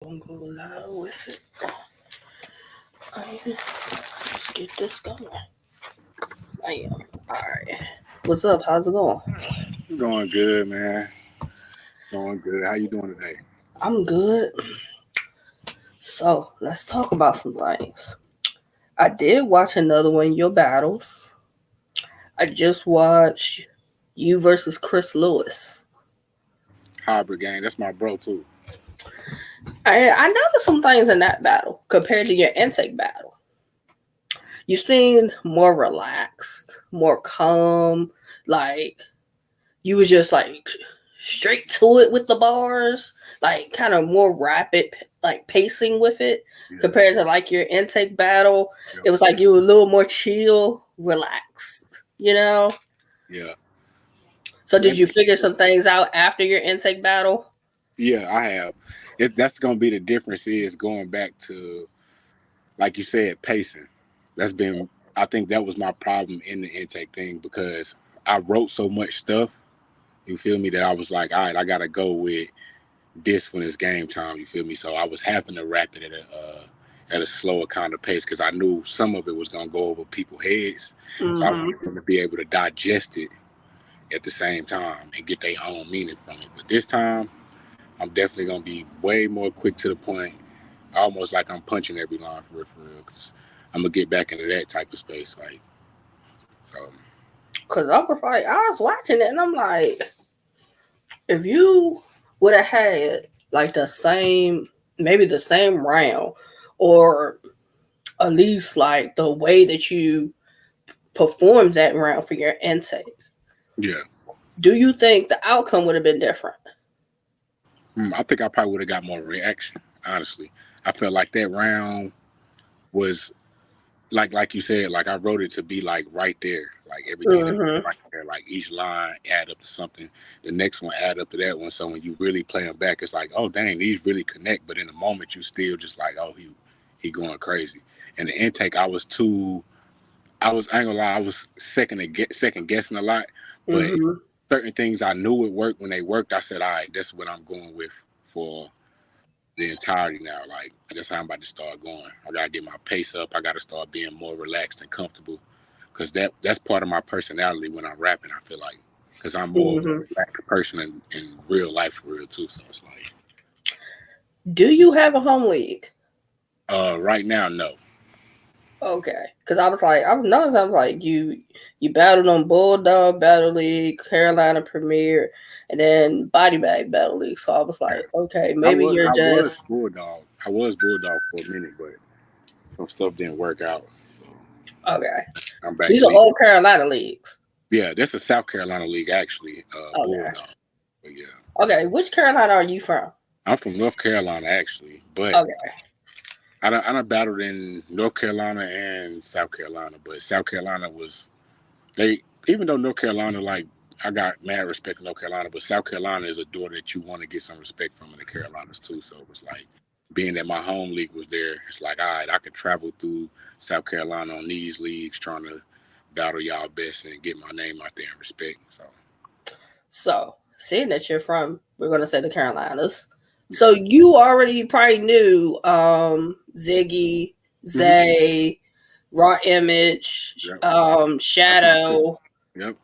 Gonna go live with it. Let's get this going. I am. Alright. What's up? How's it going? It's going good, man. Going good. How you doing today? I'm good. So let's talk about some things. I did watch another one, Your Battles. I just watched you versus Chris Lewis. Hybrid game. That's my bro too. I noticed some things in that battle compared to your intake battle. You seemed more relaxed, more calm. Like you was just like straight to it with the bars, like kind of more rapid, like pacing with it compared to like your intake battle. Yep. It was like you were a little more chill, relaxed, you know? Yeah. So did you figure some things out after your intake battle? Yeah, I have. That's gonna be the difference is going back to, like you said, pacing. That's been. I think that was my problem in the intake thing because I wrote so much stuff. You feel me? That I was like, all right, I gotta go with this when it's game time. You feel me? So I was having to rap it at a slower kind of pace because I knew some of it was gonna go over people's heads. So I wanted them to be able to digest it at the same time and get their own meaning from it. But this time, I'm definitely gonna be way more quick to the point, almost like I'm punching every line for real, because I'm gonna get back into that type of space. Like, so. Cause I was watching it and I'm like, if you would have had like maybe the same round, or at least like the way that you performed that round for your intake, Yeah. do you think the outcome would have been different? I think I probably would have got more reaction. Honestly, I felt like that round was like you said, like I wrote it to be like right there, like everything that Mm-hmm. right there, like each line add up to something. The next one add up to that one. So when you really play them back, it's like, oh dang, these really connect. But in the moment, you still just like, oh he going crazy. And the intake, I ain't gonna lie, I was second guessing a lot, but Mm-hmm. certain things I knew would work. When they worked, I said, all right, that's what I'm going with for the entirety now. Like that's how I'm about to start going. I gotta get my pace up. I gotta start being more relaxed and comfortable, because that's part of my personality when I'm rapping. I feel like because I'm more of a Mm-hmm. relaxed person in real life for real too. So it's like, Do you have a home league? right now, no. Okay, because I was noticing, I was like, you battled on Bulldog Battle League, Carolina Premier, and then Body Bag Battle League. So I was like, okay, I maybe was you're I was just bulldog. I was bulldog for a minute, but some stuff didn't work out. So okay. I'm back These are league. all Carolina leagues. Yeah, that's a South Carolina league actually, Okay. bulldog. But yeah, Okay, which Carolina are you from? I'm from North Carolina actually, but Okay. I done battled in North Carolina and South Carolina, but South Carolina was they even though North Carolina, like I got mad respect in North Carolina, but South Carolina is a door that you want to get some respect from in the Carolinas too. So it was like being that my home league was there, it's like all right, I could travel through South Carolina on these leagues trying to battle y'all best and get my name out there and respect. So So, seeing that you're from, we're gonna say the Carolinas. So you already probably knew Ziggy, mm-hmm. Zay, Raw Image, Yep. That's my pick. Shadow, Yep.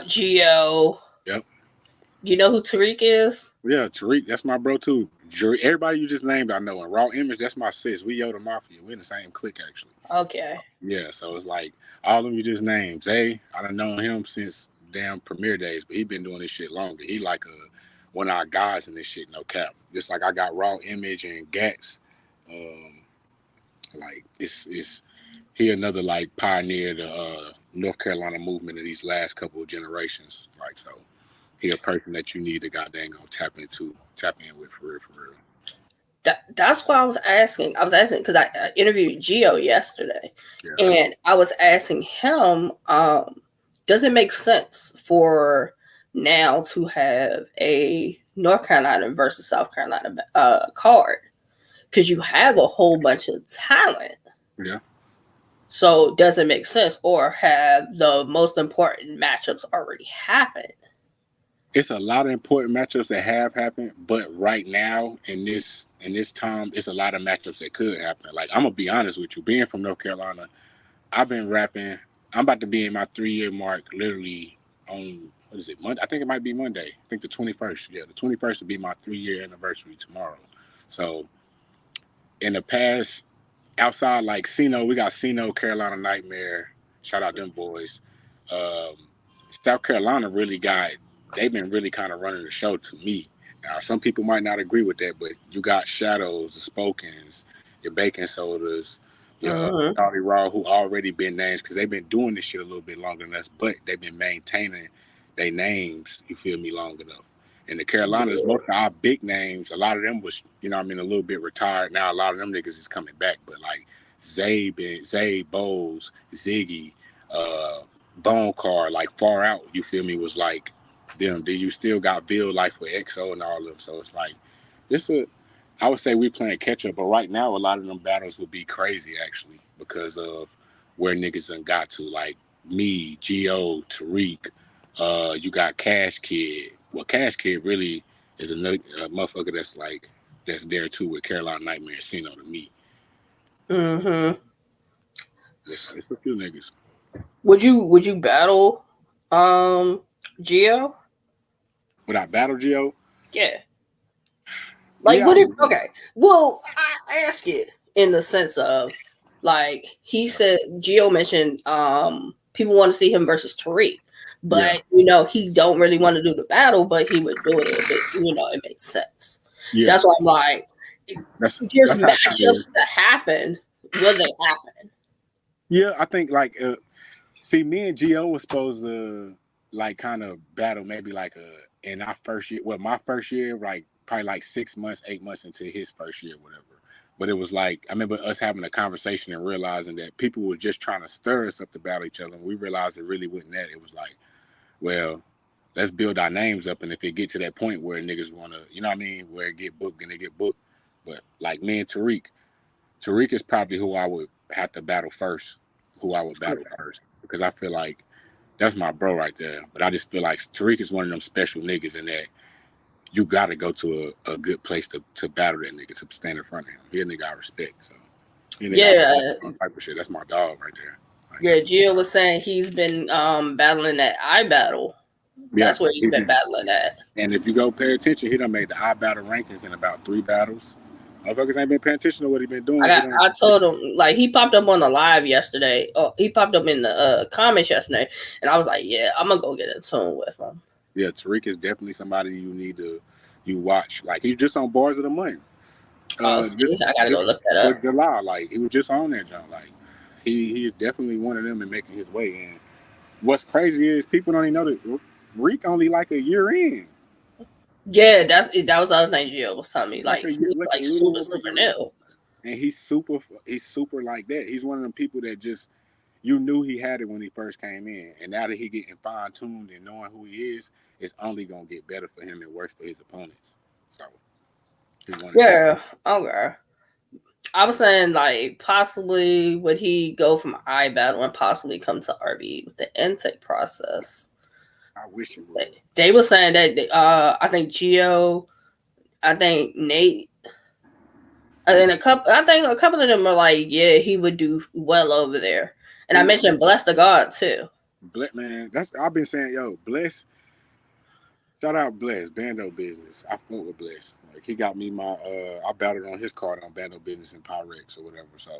Geo. Yep. You know who Tariq is? Yeah, Tariq, that's my bro too. Everybody you just named, I know. And Raw Image, that's my sis. We Yoda Mafia. We in the same clique actually. Okay. Yeah, so it's like all of them you just named. Zay, I done known him since damn premiere days, but he been doing this shit longer. He like one of our guys in this shit, no cap. Just like I got Raw Image and Gats. Um, like it's he another like pioneer the North Carolina movement of these last couple of generations. Like so, he a person that you need to goddamn go tap in with for real, for real. That's why I was asking. I was asking because I interviewed Geo yesterday, Yeah, and I was asking him, does it make sense for now to have a North Carolina versus South Carolina card? Because you have a whole bunch of talent. yeah. So does it make sense, or have the most important matchups already happened? It's a lot of important matchups that have happened, but right now in this time, it's a lot of matchups that could happen. Like I'm gonna be honest with you, being from North Carolina, I've been rapping. I'm about to be in my 3 year mark, literally on what is it? Monday? I think it might be Monday. I think the 21st. Yeah, the 21st will be my 3 year anniversary tomorrow. So in the past, outside like Sino, we got Sino, Carolina Nightmare. Shout out them boys. Um, South Carolina really got. They've been really kind of running the show to me. Now, some people might not agree with that, but you got Shadows, the Spokens, your Bacon Sodas, your Mm-hmm. Shawty Raw, who already been names because they've been doing this shit a little bit longer than us, but they've been maintaining their names. You feel me? Long enough. And the Carolinas, most of our big names, a lot of them was, I mean, a little bit retired. Now a lot of them niggas is coming back, but like Zay Bowles, Ziggy, uh, Bone Car, like Far Out, you feel me, was like them. Then you still got Bill Life with EXO and all of them. So it's like this I would say we playing catch up, but right now a lot of them battles would be crazy actually because of where niggas done got to. Like me, Geo, Tariq, you got Cash Kid. Well, Cash Kid really is a motherfucker that's there too with Carolina Nightmare and Sino to me. Mm-hmm. It's a few niggas. Would you battle Geo? Would I battle Geo? Yeah. Like, Yeah, I what if? would. Okay. Well, I ask it in the sense of, like, he Yeah. said Geo mentioned people want to see him versus Tariq, Yeah. but he don't really want to do the battle, but he would do it if it makes sense. Yeah. That's why I'm like, there's That's how it kind of matchups is. that happen. Will they happen? Yeah, I think like see, me and Gio was supposed to like kind of battle maybe like in our first year. Well, my first year, like probably like 6 months, 8 months into his first year, whatever. But it was like I remember us having a conversation and realizing that people were just trying to stir us up to battle each other, and we realized it really wasn't that. It was like, well, let's build our names up, and if it get to that point where niggas want to, you know what I mean, where it get booked and they get booked. But like me and Tariq is probably who I would have to battle first, who I would battle first, because I feel like that's my bro right there. But I just feel like Tariq is one of them special niggas in that you got to go to a good place to battle that nigga, to stand in front of him. He a nigga I respect. So he a nigga I support Yeah, all type of shit. That's my dog right there. Like yeah. that's my Gio dog. was saying he's been battling that I battle. Yeah. That's where he's been battling at. And if you go pay attention, he done made the I battle rankings in about 3 battles. Motherfuckers ain't been paying attention to what he been doing. He don't. I told him, like, he popped up on the live yesterday. Oh, he popped up in the comments yesterday, and I was like, yeah, I'm gonna go get in tune with him. Yeah, Tariq is definitely somebody you watch. Like he's just on Bars of the Month. Oh, Just, see, I gotta go just look that for up. July, like he was just on that jump. Like he is definitely one of them and making his way in. What's crazy is people don't even know that Reek only like a year in, Yeah, that was the other thing Gio was telling me. like Like, a year, he's like a like little super over a super year in, new. and he's super like that. He's one of them people that just you knew he had it when he first came in, and now that he getting fine tuned and knowing who he is, it's only gonna get better for him and worse for his opponents. So he's one of them. Yeah, okay. I was saying, like, possibly would he go from I battle and possibly come to RB with the intake process. I wish he would. They were saying that I think Gio, I think Nate, and I think a couple of them are like, yeah, he would do well over there. And I mentioned Bless the God too. Man, that's I've been saying, yo, Bless. Shout out Bless, Bando Business. I fought with Bless. Like he got me my I battled on his card on Bando Business and Pyrex or whatever. So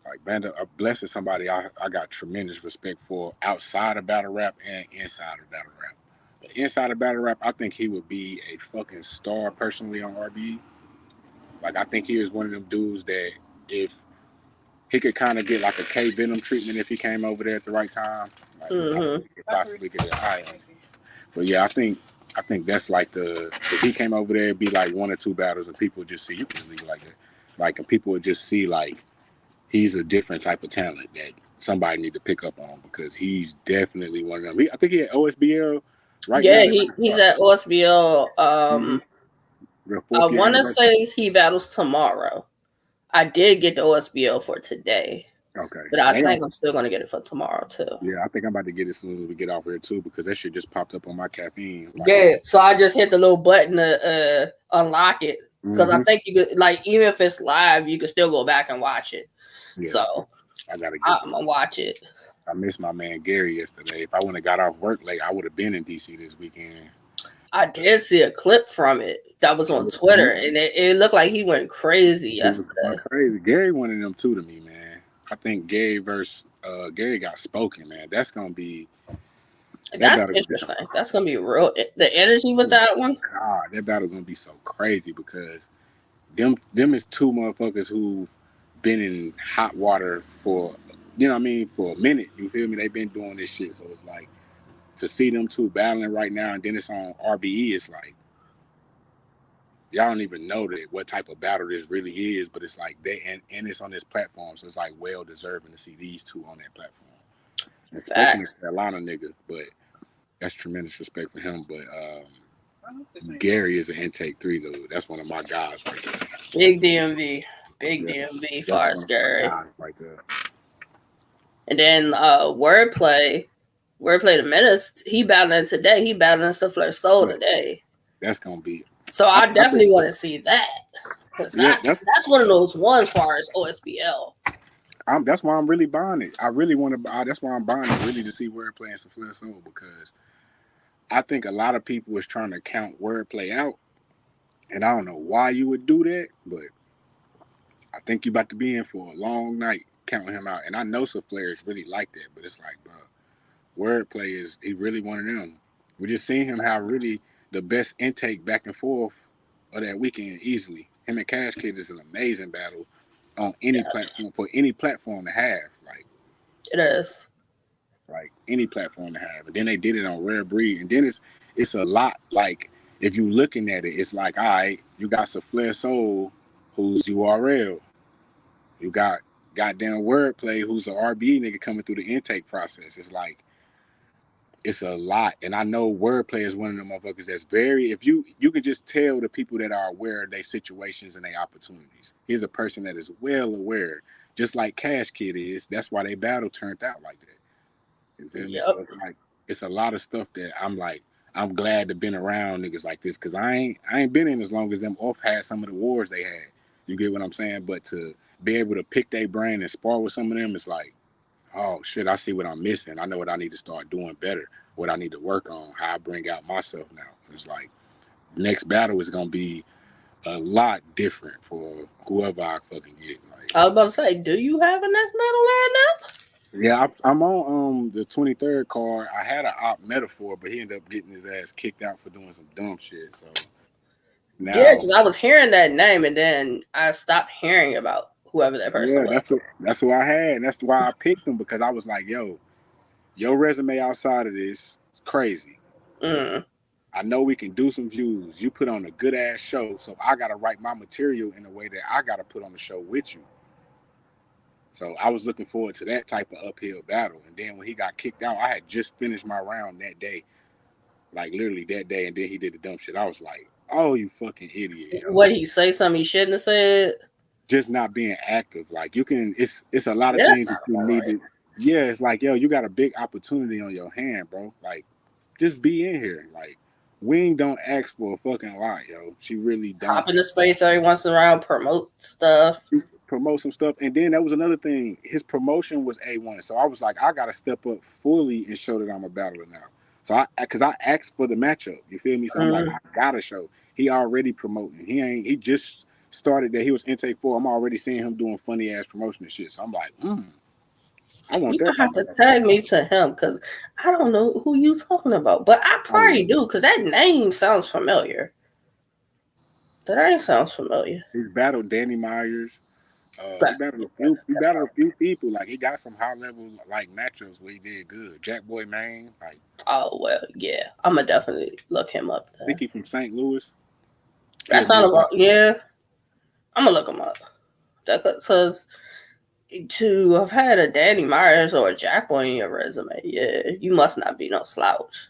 like Bando Bless is somebody I got tremendous respect for outside of battle rap and inside of battle rap. But inside of battle rap, I think he would be a fucking star personally on RBE. Like I think he was one of them dudes that if he could kind of get like a K Venom treatment if he came over there at the right time. Like Mm-hmm. he could possibly get a high on. But yeah, I think that's like the if he came over there, it'd be like 1 or 2 battles, and people would just see you can leave it like that. Like and people would just see like he's a different type of talent that somebody need to pick up on because he's definitely one of them. I think he had OSBL right Yeah, now. He might he's start. at OSBL. Mm-hmm. The I 4th year want to anniversary. say he battles tomorrow. I did get the OSBL for today. Okay. But I think I'm still gonna get it for tomorrow too. Yeah, I think I'm about to get it as soon as we get off here too, because that shit just popped up on my caffeine. Like, Yeah, so I just hit the little button to unlock it because I think you could, like, even if it's live, you can still go back and watch it. Yeah. So I gotta get. I'm gonna watch it. I missed my man Gary yesterday. If I wouldn't have got off work late, I would have been in DC this weekend. I did see a clip from it that was on Twitter, and it looked like he went crazy yesterday. Crazy. Gary one of them too to me, man. I think Gary versus Gary got spoken, man. That's gonna be. That's interesting. That's gonna be real. The energy with that one. God, that battle gonna be so crazy because them is two motherfuckers who've been in hot water for, you know what I mean, for a minute. You feel me? They've been doing this shit, so it's like to see them two battling right now, and then it's on RBE. It's like y'all don't even know that what type of battle this really is, but it's like and it's on this platform, so it's like well deserving to see these two on that platform. Facts. Atlanta nigga, but that's tremendous respect for him. But Gary is an intake 3 though. That's one of my guys right there. Big DMV far as Gary. Right there. And then Wordplay the Menace, he battling today. He battling Souffleur Soul today. That's gonna be. So I definitely want to see that. Because that's one of those ones far as OSBL. That's why I'm really buying it. I really want to buy. That's why I'm buying it really to see Wordplay and Souffleur Soul, because I think a lot of people is trying to count Wordplay out, and I don't know why you would do that, but I think you about to be in for a long night counting him out. And I know Souffleur is really like that, but it's like, bro, Wordplay he really one of them. We just seen him have really the best intake back and forth of that weekend easily. Him and Cash Kid is an amazing battle on any platform, for any platform to have. Like, it is. Like any platform to have. And then they did it on Rare Breed. And then it's a lot, like, if you looking at it, it's like, all right, you got Souffleur Soul, who's URL. You got goddamn Wordplay, who's an RB nigga coming through the intake process. It's like, it's a lot. And I know Wordplay is one of the motherfuckers that's very, if you can just tell the people that are aware of their situations and their opportunities. He's a person that is well aware, just like Cash Kid is. That's why they battle turned out like that. You feel me? So it's like, it's a lot of stuff that I'm like, I'm glad to been around niggas like this, because I ain't been in as long as them off had some of the wars they had. You get what I'm saying? But to be able to pick their brain and spar with some of them, it's like, oh shit, I see what I'm missing. I know what I need to start doing better, what I need to work on, how I bring out myself now. It's like, next battle is gonna be a lot different for whoever I fucking get. Like, I was about to say, do you have a next battle lined up? Yeah, I'm on the 23rd card. I had an op Metaphor, but he ended up getting his ass kicked out for doing some dumb shit. So now, yeah, because I was hearing that name and then I stopped hearing about whoever that person was. That's who I had, and that's why I picked him, because I was like, yo, your resume outside of this is crazy. I know we can do some views. You put on a good ass show, so I gotta write my material in a way that I gotta put on the show with you. So I was looking forward to that type of uphill battle. And then when he got kicked out, I had just finished my round that day. Like literally that day, and then he did the dumb shit. I was like, oh, you fucking idiot. What, he say something he shouldn't have said? Just not being active. Like, you can, it's a lot of things that you need to. Yeah, it's like, yo, you got a big opportunity on your hand, bro. Like, just be in here. Like, Wing don't ask for a fucking lot, yo. She really don't. Hop in the space every once in a while, promote stuff. Promote some stuff. And then that was another thing. His promotion was A1. So I was like, I got to step up fully and show that I'm a battler now. So because I asked for the matchup. You feel me? So I'm like, I got to show. He already promoting. He just started that. He was intake 4. I'm already seeing him doing funny ass promotion and shit. So I'm like, I want that. You have to tag me to him, because I don't know who you talking about. But I probably do, because that name sounds familiar. That name sounds familiar. He's battled Danny Myers. He battled a few people. Like, he got some high level like matchups where he did good. Jack Boy Maine, like. Oh well, yeah. I'm gonna definitely look him up. I think he's from St. Louis. That sounds about, yeah. I'm gonna look him up. Because to have had a Danny Myers or a Jack Boy in your resume, yeah, you must not be no slouch.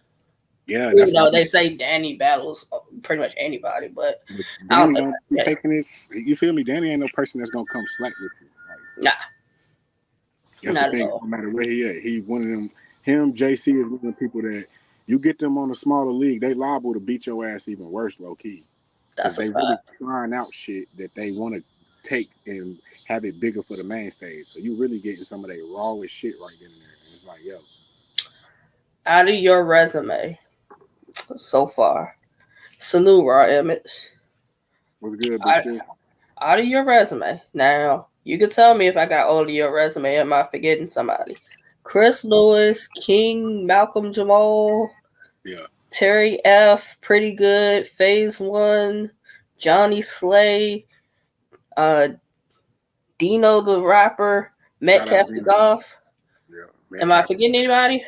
Yeah, even though they say Danny battles pretty much anybody, but I don't think taking this. You feel me? Danny ain't no person that's gonna come slack with you. Nah. That's the Not at thing. all. No matter where he at, he one of them. Him, JC is one of the people that you get them on a smaller league, they liable to beat your ass even worse, low key, because That's a they really fact. trying out shit that they want to take and have it bigger for the main stage. So you really getting some of that rawest shit right then and there. And it's like, yo, Out of your resume so far, salute raw image. what's good, big I, sis? out of your resume. Now, you can tell me if I got all of your resume. Am I forgetting somebody? Chris Lewis, King, Malcolm Jamal, Yeah, Terry F, Pretty Good, Phase One, Johnny Slay, uh, Dino the rapper, shout out Metcalf the Dino. golf. Yeah, Am I Metcalf. forgetting anybody?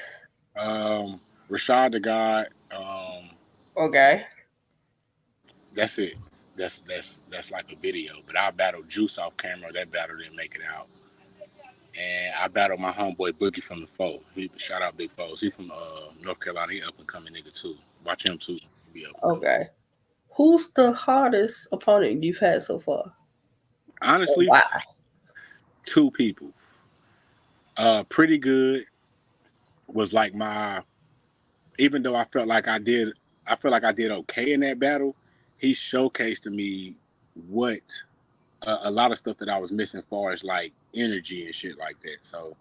Rashad the God. Okay. That's it. That's like a video. But I battled Juice off camera. That battle didn't make it out. And I battled my homeboy Boogie from the Foe. He shout out Big Foes. He from North Carolina. He up and coming nigga too. Watch him too. He be up and coming. Okay. Who's the hardest opponent you've had so far? And Honestly, why? two people. Pretty Good was like my. Even though I felt like I did okay in that battle. He showcased to me what a lot of stuff that I was missing, far as like energy and shit like that. So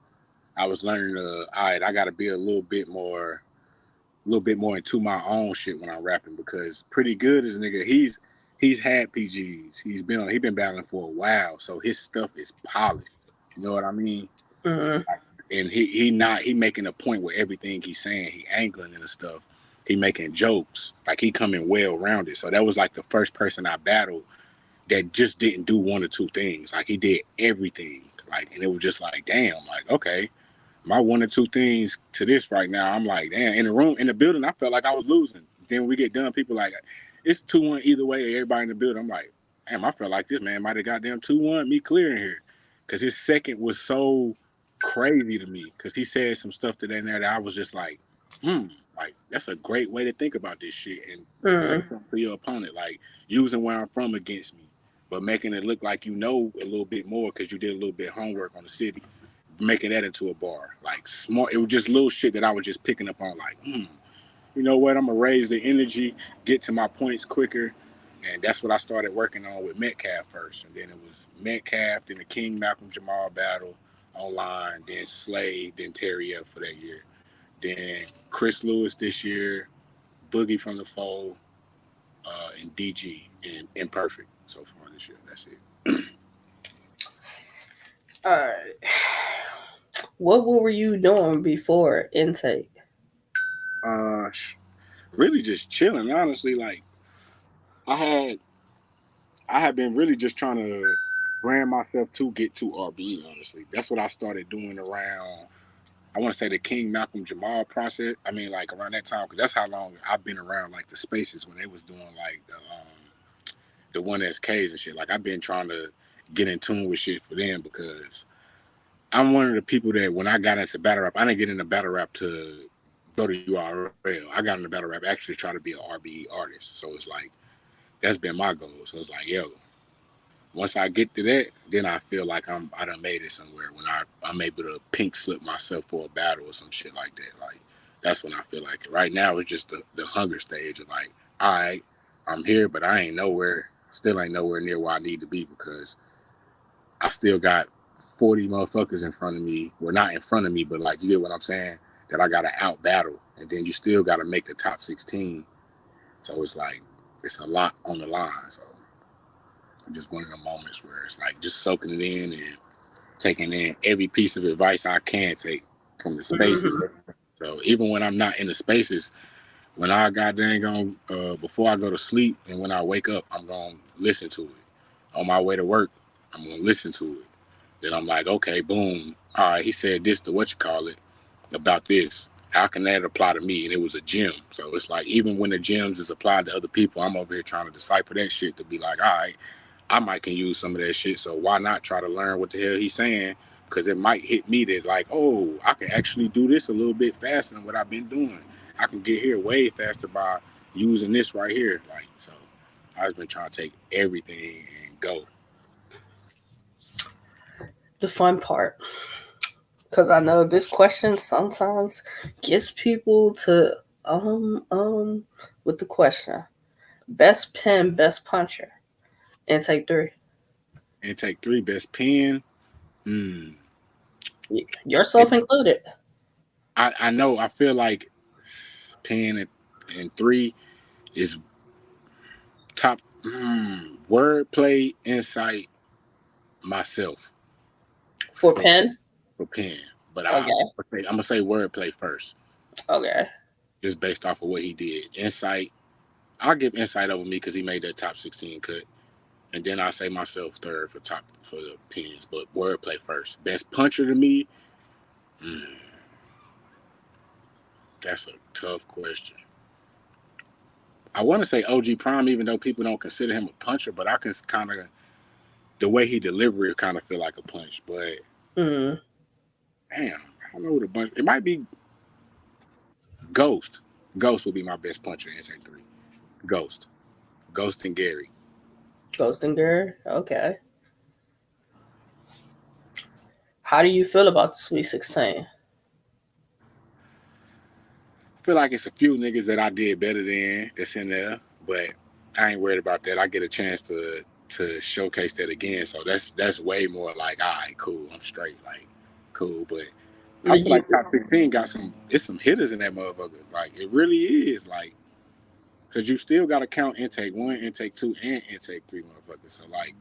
I was learning to, all right, I got to be a little bit more into my own shit when I'm rapping, because Pretty Good is a nigga. He's had PGs. He been battling for a while, so his stuff is polished. You know what I mean? Mm-hmm. And he making a point with everything he's saying. He angling and stuff. He making jokes. Like, he coming well rounded. So that was like the first person I battled that just didn't do one or two things. Like, he did everything. Like, and it was just like, damn, like, okay, my one or two things to this right now, I'm like, damn, in the building, I felt like I was losing. Then when we get done, people like, it's 2-1 either way, everybody in the building. I'm like, damn, I felt like this man might have got them 2-1, me clearing here. Because his second was so crazy to me. Because he said some stuff today and there that I was just like, like, that's a great way to think about this shit and say Mm-hmm. something to your opponent. Like, using where I'm from against me, but making it look like you know a little bit more because you did a little bit of homework on the city, making that into a bar. Like, smart. It was just little shit that I was just picking up on. Like, you know what? I'm gonna raise the energy, get to my points quicker, and that's what I started working on with Metcalf first. And then it was Metcalf, then the King Malcolm Jamal battle online, then Slade, then Terry F for that year, then Chris Lewis this year, Boogie from the Fold, and DG and Imperfect so far this year. That's it. All right. What were you doing before intake? Uh, really just chilling. Honestly, like, I had I have been really just trying to brand myself to get to RBE. Honestly, that's what I started doing around. I want to say the King Malcolm Jamal process. I mean, like, around that time, because that's how long I've been around, like, the spaces when they was doing like the one SKs and shit. Like, I've been trying to get in tune with shit for them, because I'm one of the people that when I got into battle rap, I didn't get into battle rap to go to URL. I got into battle rap actually to try to be an RBE artist. So it's like, that's been my goal. So it's like, yo, once I get to that, then I feel like I done made it somewhere. When I'm able to pink slip myself for a battle or some shit like that. Like, that's when I feel like it. Right now it's just the hunger stage of like, all right, I'm here, but I ain't nowhere. Still ain't nowhere near where I need to be, because I still got 40 motherfuckers in front of me. Well, not in front of me, but like, you get what I'm saying? That I gotta out battle, and then you still gotta make the top 16. So it's like, it's a lot on the line. So just one of the moments where it's like just soaking it in and taking in every piece of advice I can take from the spaces. Mm-hmm. So even when I'm not in the spaces, when I got dang on, before I go to sleep and when I wake up, I'm gonna listen to it. On my way to work, I'm gonna listen to it. Then I'm like, okay, boom. All right, he said this to what you call it about this. How can that apply to me? And it was a gem. So it's like, even when the gems is applied to other people, I'm over here trying to decipher that shit to be like, all right, I might can use some of that shit. So why not try to learn what the hell he's saying? Because it might hit me that like, oh, I can actually do this a little bit faster than what I've been doing. I can get here way faster by using this right here. Like, so I've been trying to take everything and go. The fun part, Because I know this question sometimes gets people to with the question: best pen, best puncher. Intake 3. Intake 3, best pen. Yourself included. I know. I feel like pen and 3 is top. Wordplay, insight, myself For for pen? pen. But Okay. I'm gonna say wordplay first, Okay. just based off of what he did. Insight, I'll give insight over me because he made that top 16 cut, and then I'll say myself third for the pens. But wordplay first. Best puncher to me. That's a tough question. I want to say OG Prime, even though people don't consider him a puncher, but I can kind of the way he delivered it kind of feel like a punch. But damn, I don't know what a bunch. It might be Ghost. Ghost would be my best puncher in Intake 3. Ghost and Gary. Ghost and Gary? Okay. How do you feel about the Sweet 16? I feel like it's a few niggas that I did better than that's in there, but I ain't worried about that. I get a chance to showcase that again, so that's way more like, all right, cool, I'm straight, like, cool. But I feel like top 16 got some hitters in that motherfucker. Like, it really is, like, because you still got to count intake 1, intake 2, and intake 3 motherfuckers. So, like,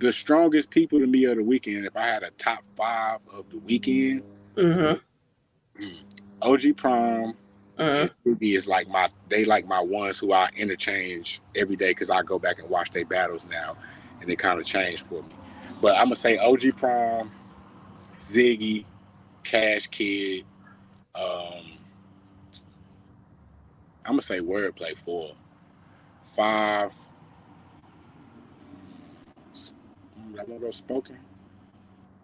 the strongest people to me of the weekend, if I had a top 5 of the weekend, OG Prom and Biggie is like my ones who I interchange every day because I go back and watch their battles now, and it kind of changed for me. But I'm gonna say OG Prom, Ziggy, Cash Kid. I'm gonna say Wordplay 4, 5. I'm gonna go Spoken.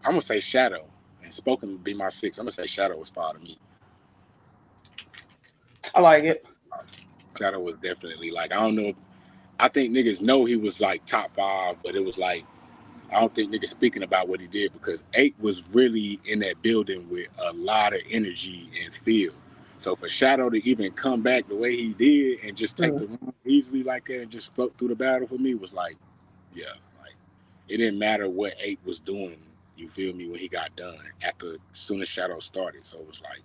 I'm gonna say Shadow, and Spoken would be my 6. I'm gonna say Shadow was 5 to me. I like it. Shadow was definitely like, I don't know. I think niggas know he was like top 5, but it was like, I don't think niggas speaking about what he did because 8 was really in that building with a lot of energy and feel. So for Shadow to even come back the way he did and just take the room easily like that and just float through the battle for me was like, yeah, like it didn't matter what 8 was doing. You feel me? When he got done as soon as Shadow started. So it was like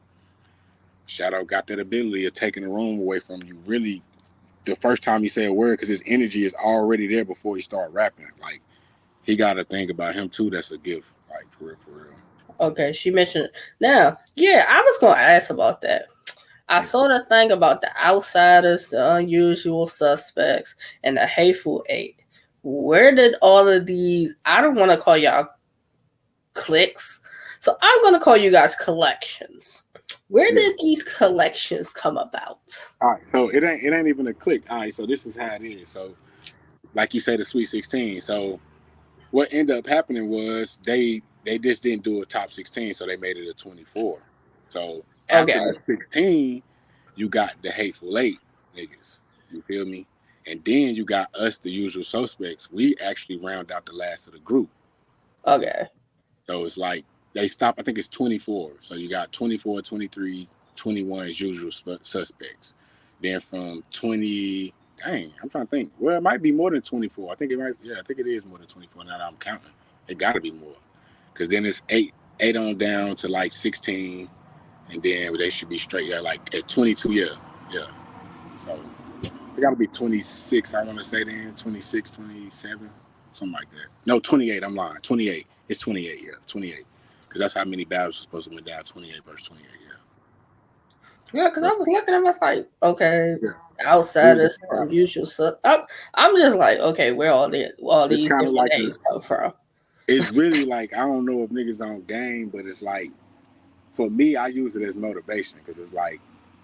Shadow got that ability of taking the room away from you. Really, the first time he say a word, because his energy is already there before he start rapping. Like he got to think about him too. That's a gift. Like for real, for real. Okay, she mentioned now. Yeah, I was gonna ask about that. I saw the thing about the outsiders, the unusual suspects, and the hateful 8. Where did all of these? I don't want to call y'all cliques, so I'm gonna call you guys collections. Where did these collections come about? All right, so it ain't even a clique. All right, so this is how it is. So, like you say, the Sweet 16. So, what ended up happening was they just didn't do a top 16, so they made it a 24. So after the 16, you got the hateful 8 niggas. You feel me? And then you got us, the usual suspects. We actually round out the last of the group. Okay. So it's like they stop. I think it's 24. So you got 24, 23, 21 as usual suspects. Then from 20, dang, I'm trying to think. Well, it might be more than 24. I think it might. Yeah, I think it is more than 24. Now that I'm counting, it got to be more. Because then it's eight on down to like 16, and then they should be straight. Yeah, like at 22. Yeah. So it got to be 26. I want to say then 26, 27, something like that. No, 28. I'm lying. 28. It's 28. Yeah, 28. Because that's how many battles are supposed to went down. 28 versus 28. Yeah, because I was looking at it, I was like, okay, outsiders, unusual stuff. I'm just like, okay, where all these different like names come from? It's really like, I don't know if niggas on game, but it's like, for me, I use it as motivation because it's like,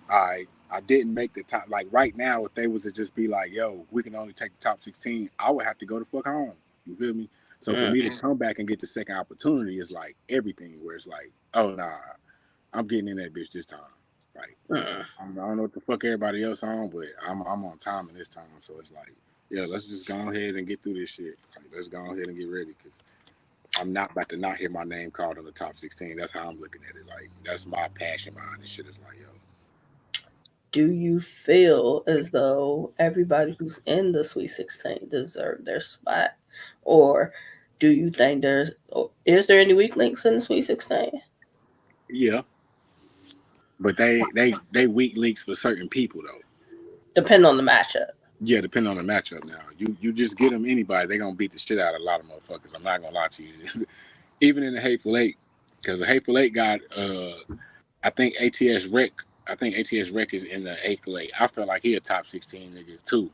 I didn't make the top. Like right now, if they was to just be like, yo, we can only take the top 16, I would have to go the fuck home. You feel me? So for me to come back and get the second opportunity is like everything where it's like, oh nah, I'm getting in that bitch this time. Like I don't know what the fuck everybody else on, but I'm on time in this time. So it's like, yeah, let's just go ahead and get through this shit. Like, let's go ahead and get ready because I'm not about to not hear my name called on the top 16. That's how I'm looking at it. Like that's my passion behind this shit. Is like, yo, Do you feel as though everybody who's in the Sweet 16 deserve their spot? Or do you think is there any weak links in the Sweet 16? yeah, but they weak links for certain people though. Depending on the matchup. Yeah, depending on the matchup. Now, you just get them anybody, they gonna beat the shit out of a lot of motherfuckers. I'm not gonna lie to you. Even in the Hateful Eight, because the Hateful Eight got I think ATS Rec. I think ATS Rec is in the Hateful Eight. I felt like he a top 16 nigga too.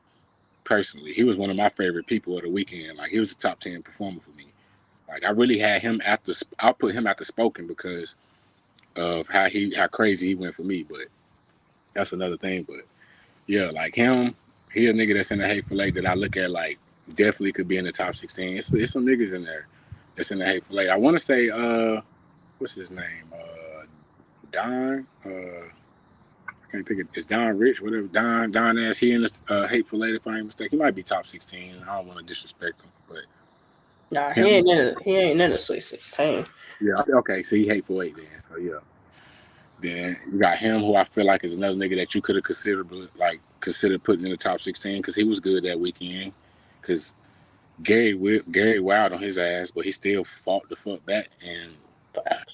Personally, he was one of my favorite people of the weekend. Like he was a top 10 performer for me. Like I really had him after. I'll put him after Spoken because of how crazy he went for me. But that's another thing. But yeah, like him, he a nigga that's in the Hateful Eight that I look at like definitely could be in the top 16. It's some niggas in there that's in the Hateful Eight. I want to say what's his name? Don. I can't think of it's Don Rich, whatever. Don ass. He in the Hateful Eight if I ain't mistaken. He might be top 16. I don't want to disrespect him, but Nah, he ain't in the Sweet 16. yeah, okay. So he Hateful Eight then. So yeah. Then you got him, who I feel like is another nigga that you could have considered putting in the top 16 because he was good that weekend. Because Gary Wild on his ass, but he still fought the fuck back and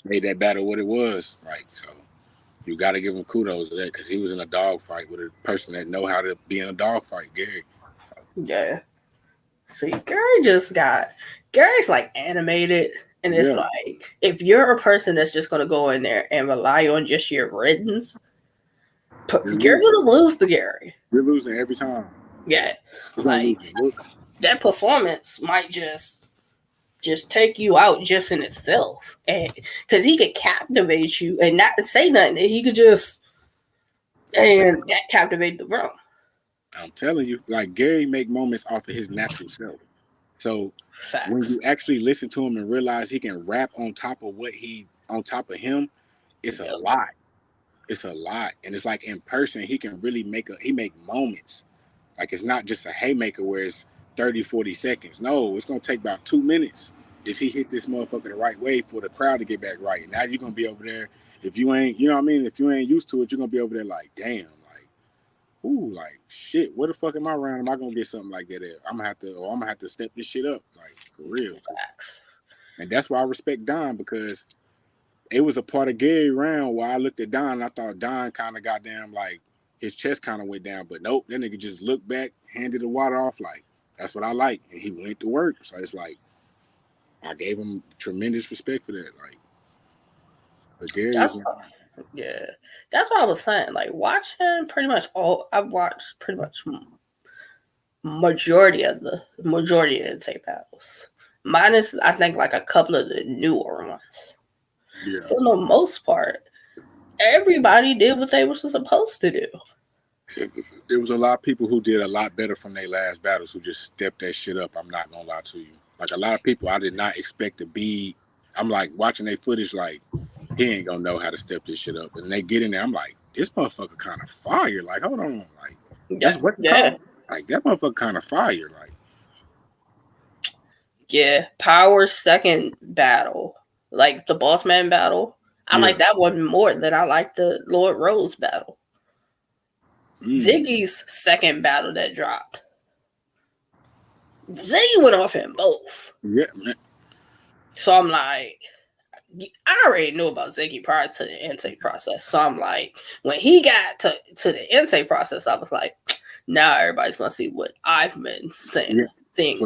made that battle what it was. Like so, you got to give him kudos to that because he was in a dog fight with a person that know how to be in a dog fight. Gary. So. Yeah. See, Gary's like animated. And it's like, if you're a person that's just going to go in there and rely on just your riddance, you're going to lose to Gary. You're losing every time. Yeah. Like, that performance might just take you out just in itself. And because he could captivate you and not say nothing. He could just, and that captivate the room. I'm telling you, like, Gary make moments off of his natural self. So Facts. When you actually listen to him and realize he can rap on top of him, it's a lot. It's a lot. And it's like in person, he can really make moments. Like it's not just a haymaker where it's 30, 40 seconds. No, it's going to take about 2 minutes if he hit this motherfucker the right way for the crowd to get back right. Now you're going to be over there. If you ain't, you know what I mean? If you ain't used to it, you're going to be over there like, damn, like, ooh, like, shit, where the fuck am I around? Am I going to get something like that at? I'm going to have to step this shit up, like, for real. And that's why I respect Don, because it was a part of Gary round where I looked at Don and I thought Don kind of got down, like, his chest kind of went down. But nope, that nigga just looked back, handed the water off, like, that's what I like. And he went to work. So it's like, I gave him tremendous respect for that. Like, but Gary yeah, that's what I was saying. Like watching I've watched pretty much majority of the tape battles, minus I think like a couple of the newer ones. Yeah. For the most part, everybody did what they were supposed to do. There was a lot of people who did a lot better from their last battles who just stepped that shit up. I'm not gonna lie to you. Like a lot of people I did not expect to be. I'm like watching their footage like, he ain't gonna know how to step this shit up. And they get in there, I'm like, this motherfucker kind of fire. Like, hold on, like, like that motherfucker kind of fire. Like, yeah, Power's second battle, like the Boss Man battle, I like that one more than I like the Lord Rose battle. Ziggy's second battle that dropped, Ziggy went off in both. Yeah, man. So I'm like, I already knew about Ziggy prior to the intake process. So I'm like, when he got to the intake process, I was like, now everybody's gonna see what I've been seeing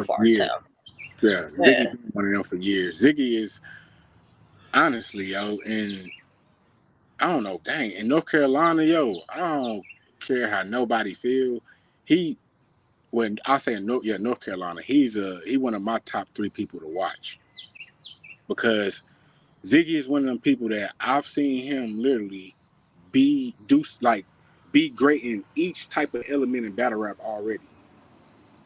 for him. Yeah, Ziggy been one of them for years. Ziggy is honestly, yo, and I don't know, dang, in North Carolina, yo, I don't care how nobody feel. When I say North Carolina, he one of my top 3 people to watch. Because Ziggy is one of them people that I've seen him literally be great in each type of element in battle rap already.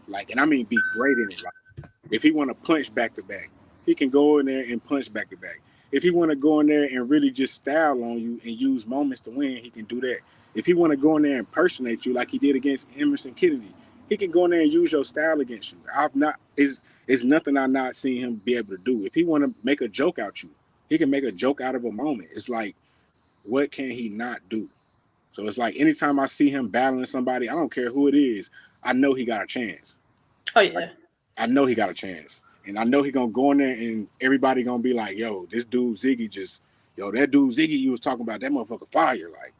Like, and I mean be great in it. Like, if he want to punch back to back, he can go in there and punch back to back. If he want to go in there and really just style on you and use moments to win, he can do that. If he want to go in there and impersonate you like he did against Emerson Kennedy, he can go in there and use your style against you. It's nothing I not seen him be able to do. If he want to make a joke out you, he can make a joke out of a moment. It's like, what can he not do? So it's like anytime I see him battling somebody, I don't care who it is, I know he got a chance. Oh yeah. I know he got a chance. And I know he gonna go in there and everybody gonna be like, yo, this dude Ziggy that dude Ziggy you was talking about, that motherfucker fire. Like,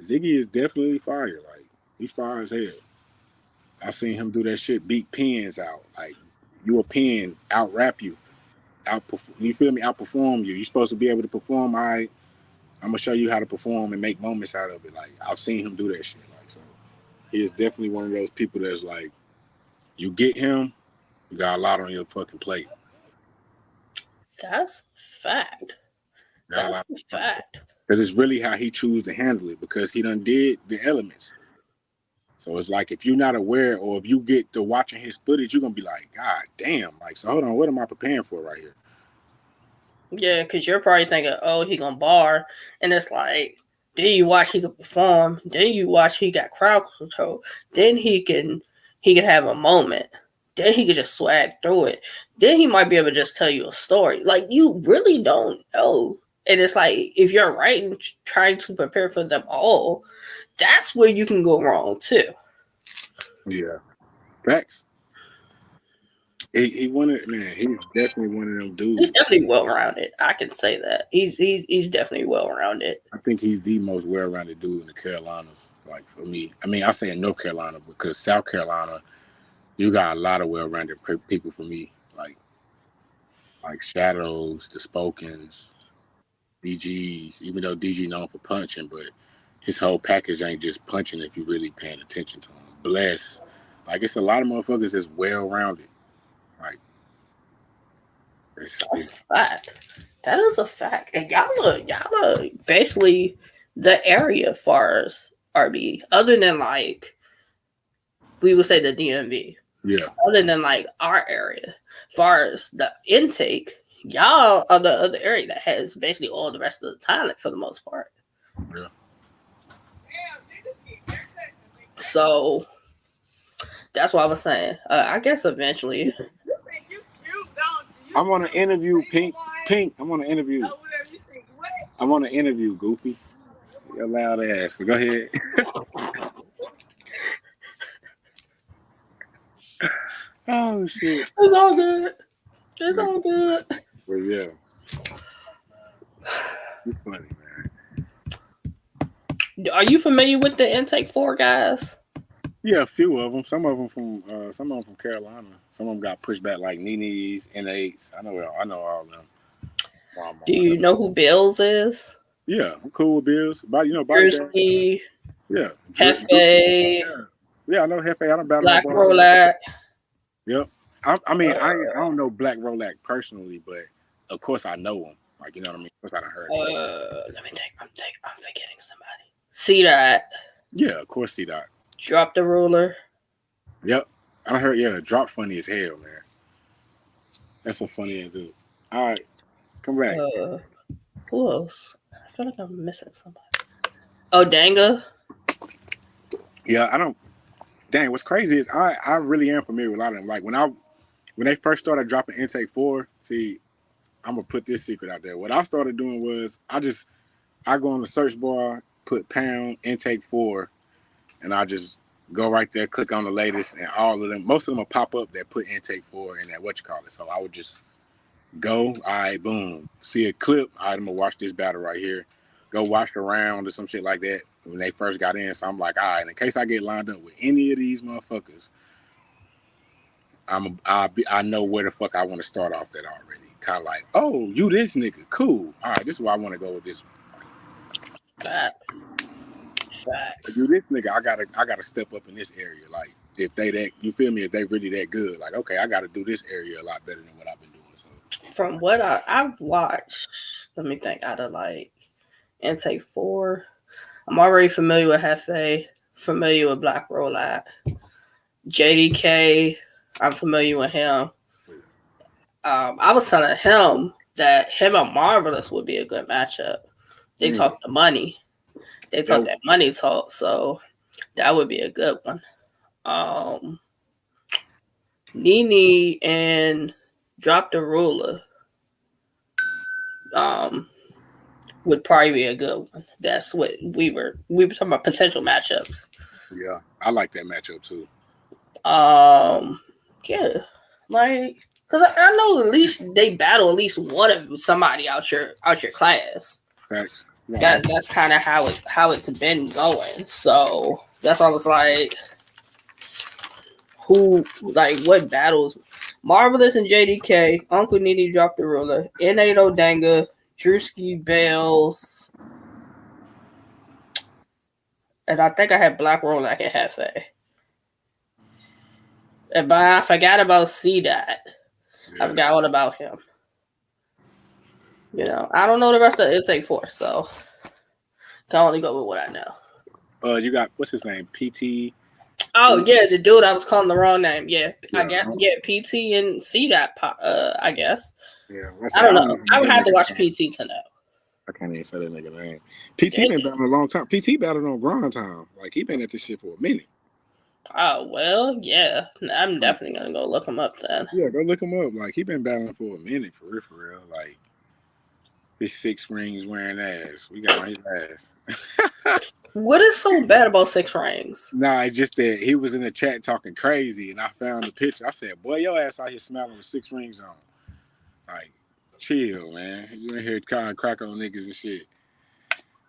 Ziggy is definitely fire. Like, he's fire as hell. I seen him do that shit, beat pins out. Like, you a pin, out rap you. You feel me? Outperform you. You're supposed to be able to perform. I'm gonna show you how to perform and make moments out of it. Like, I've seen him do that shit. Like, so he is definitely one of those people that's like, you get him, you got a lot on your fucking plate. That's fact. That's a fact. Because it's really how he choose to handle it, because he done did the elements. So it's like, if you're not aware, or if you get to watching his footage, you're gonna be like, God damn, like, so hold on, what am I preparing for right here? Yeah, because you're probably thinking, oh, he gonna bar, and it's like, then you watch he can perform, then you watch he got crowd control, then he can have a moment, then he can just swag through it, then he might be able to just tell you a story. Like, you really don't know. And it's like, if you're writing, trying to prepare for them all, that's where you can go wrong too. Yeah, facts. He wanted, man. He's definitely one of them dudes. He's definitely well rounded. I can say that. He's definitely well rounded. I think he's the most well rounded dude in the Carolinas. Like, for me, I mean, I say in North Carolina, because South Carolina, you got a lot of well rounded people for me. Like Shadows, the Spokens, DGs. Even though DG known for punching, but his whole package ain't just punching if you really paying attention to him. Bless, like, it's a lot of motherfuckers that's well rounded. Like, that's a fact. That is a fact. And y'all are basically the area far as RB, other than like we would say the DMV. Yeah. Other than like our area, far as the intake, y'all are the other area that has basically all the rest of the talent for the most part. Yeah. So that's what I was saying. I guess eventually. I want to interview Pink. I want to interview. I want to interview Goofy. Your loud ass. Go ahead. Oh shit. It's all good. It's all good. But yeah. It's funny, man. Are you familiar with the Intake 4 guys? Yeah, a few of them. Some of them from Carolina. Some of them got pushed back, like Nene's, N8s. I know all of them. Do you know who Bills is? Yeah, I'm cool with Bills. Jersey. Yeah. Hefe. Yeah, I know Hefe. I don't battle Black Rolac. Yep. I mean, I don't know Black Rolac personally, but of course I know him. Like, you know what I mean? Of course I heard him. Let me think. I'm forgetting somebody. C-Dot. Yeah, of course C-Dot. Drop the ruler. Yep. I heard, yeah, Drop funny as hell, man. That's a funny ass dude. All right. Come back. Who else? I feel like I'm missing somebody. Oh, Danga. Yeah, I don't. Dang, what's crazy is I really am familiar with a lot of them. Like, when they first started dropping Intake 4, see, I'm gonna put this secret out there. What I started doing was I go on the search bar, put pound Intake 4, and I just go right there, click on the latest, and all of them, most of them will pop up that put Intake 4 in that So I would just go, all right, boom, see a clip, all right, I'm gonna watch this battle right here. Go watch the round or some shit like that when they first got in. So I'm like, all right, in case I get lined up with any of these motherfuckers, I know where the fuck I want to start off at already. Kind of like, oh, you this nigga, cool. All right, this is why I want to go with this one. Facts. You this nigga, I gotta step up in this area. Like, if they that, you feel me? If they really that good, like, okay, I gotta do this area a lot better than what I've been doing. So from what I've watched, let me think. Out of like Intake 4, I'm already familiar with Hefe, familiar with Black Rolac, JDK. I'm familiar with him. I was telling him that him and Marvelous would be a good matchup. They talk the money. They talk that money talk, so that would be a good one. Nene and Drop the Ruler would probably be a good one. That's what we were talking about, potential matchups. Yeah, I like that matchup too. Yeah, like because I know at least they battle at least one of somebody out your class. Facts. Yeah. That's kind of how it's been going. So that's why I was like, who like what battles? Marvelous and JDK, Uncle Nene Drop the Ruler, N8 Odanga, Drewski Bales, and I think I had Black Rollack and Hefe. But I forgot about C Dot. I forgot all about him. You know, I don't know the rest of Intake Force, so can only go with what I know. You got what's his name? PT. Oh yeah, the dude I was calling the wrong name. Yeah, I got PT and C Dot. I guess. Yeah, I don't know. I would have to watch PT to know. I can't even say that nigga name. PT been battling a long time. PT battled on grind time. Like he been at this shit for a minute. Oh well, yeah. I'm definitely gonna go look him up then. Yeah, go look him up. Like he been battling for a minute, for real. Like his 6 rings wearing ass. We got his ass. What is so bad about 6 rings? Nah, it's just that he was in the chat talking crazy, and I found the picture. I said, "Boy, your ass out here smiling with 6 rings on." Like, chill, man. You in here trying to crack on niggas and shit.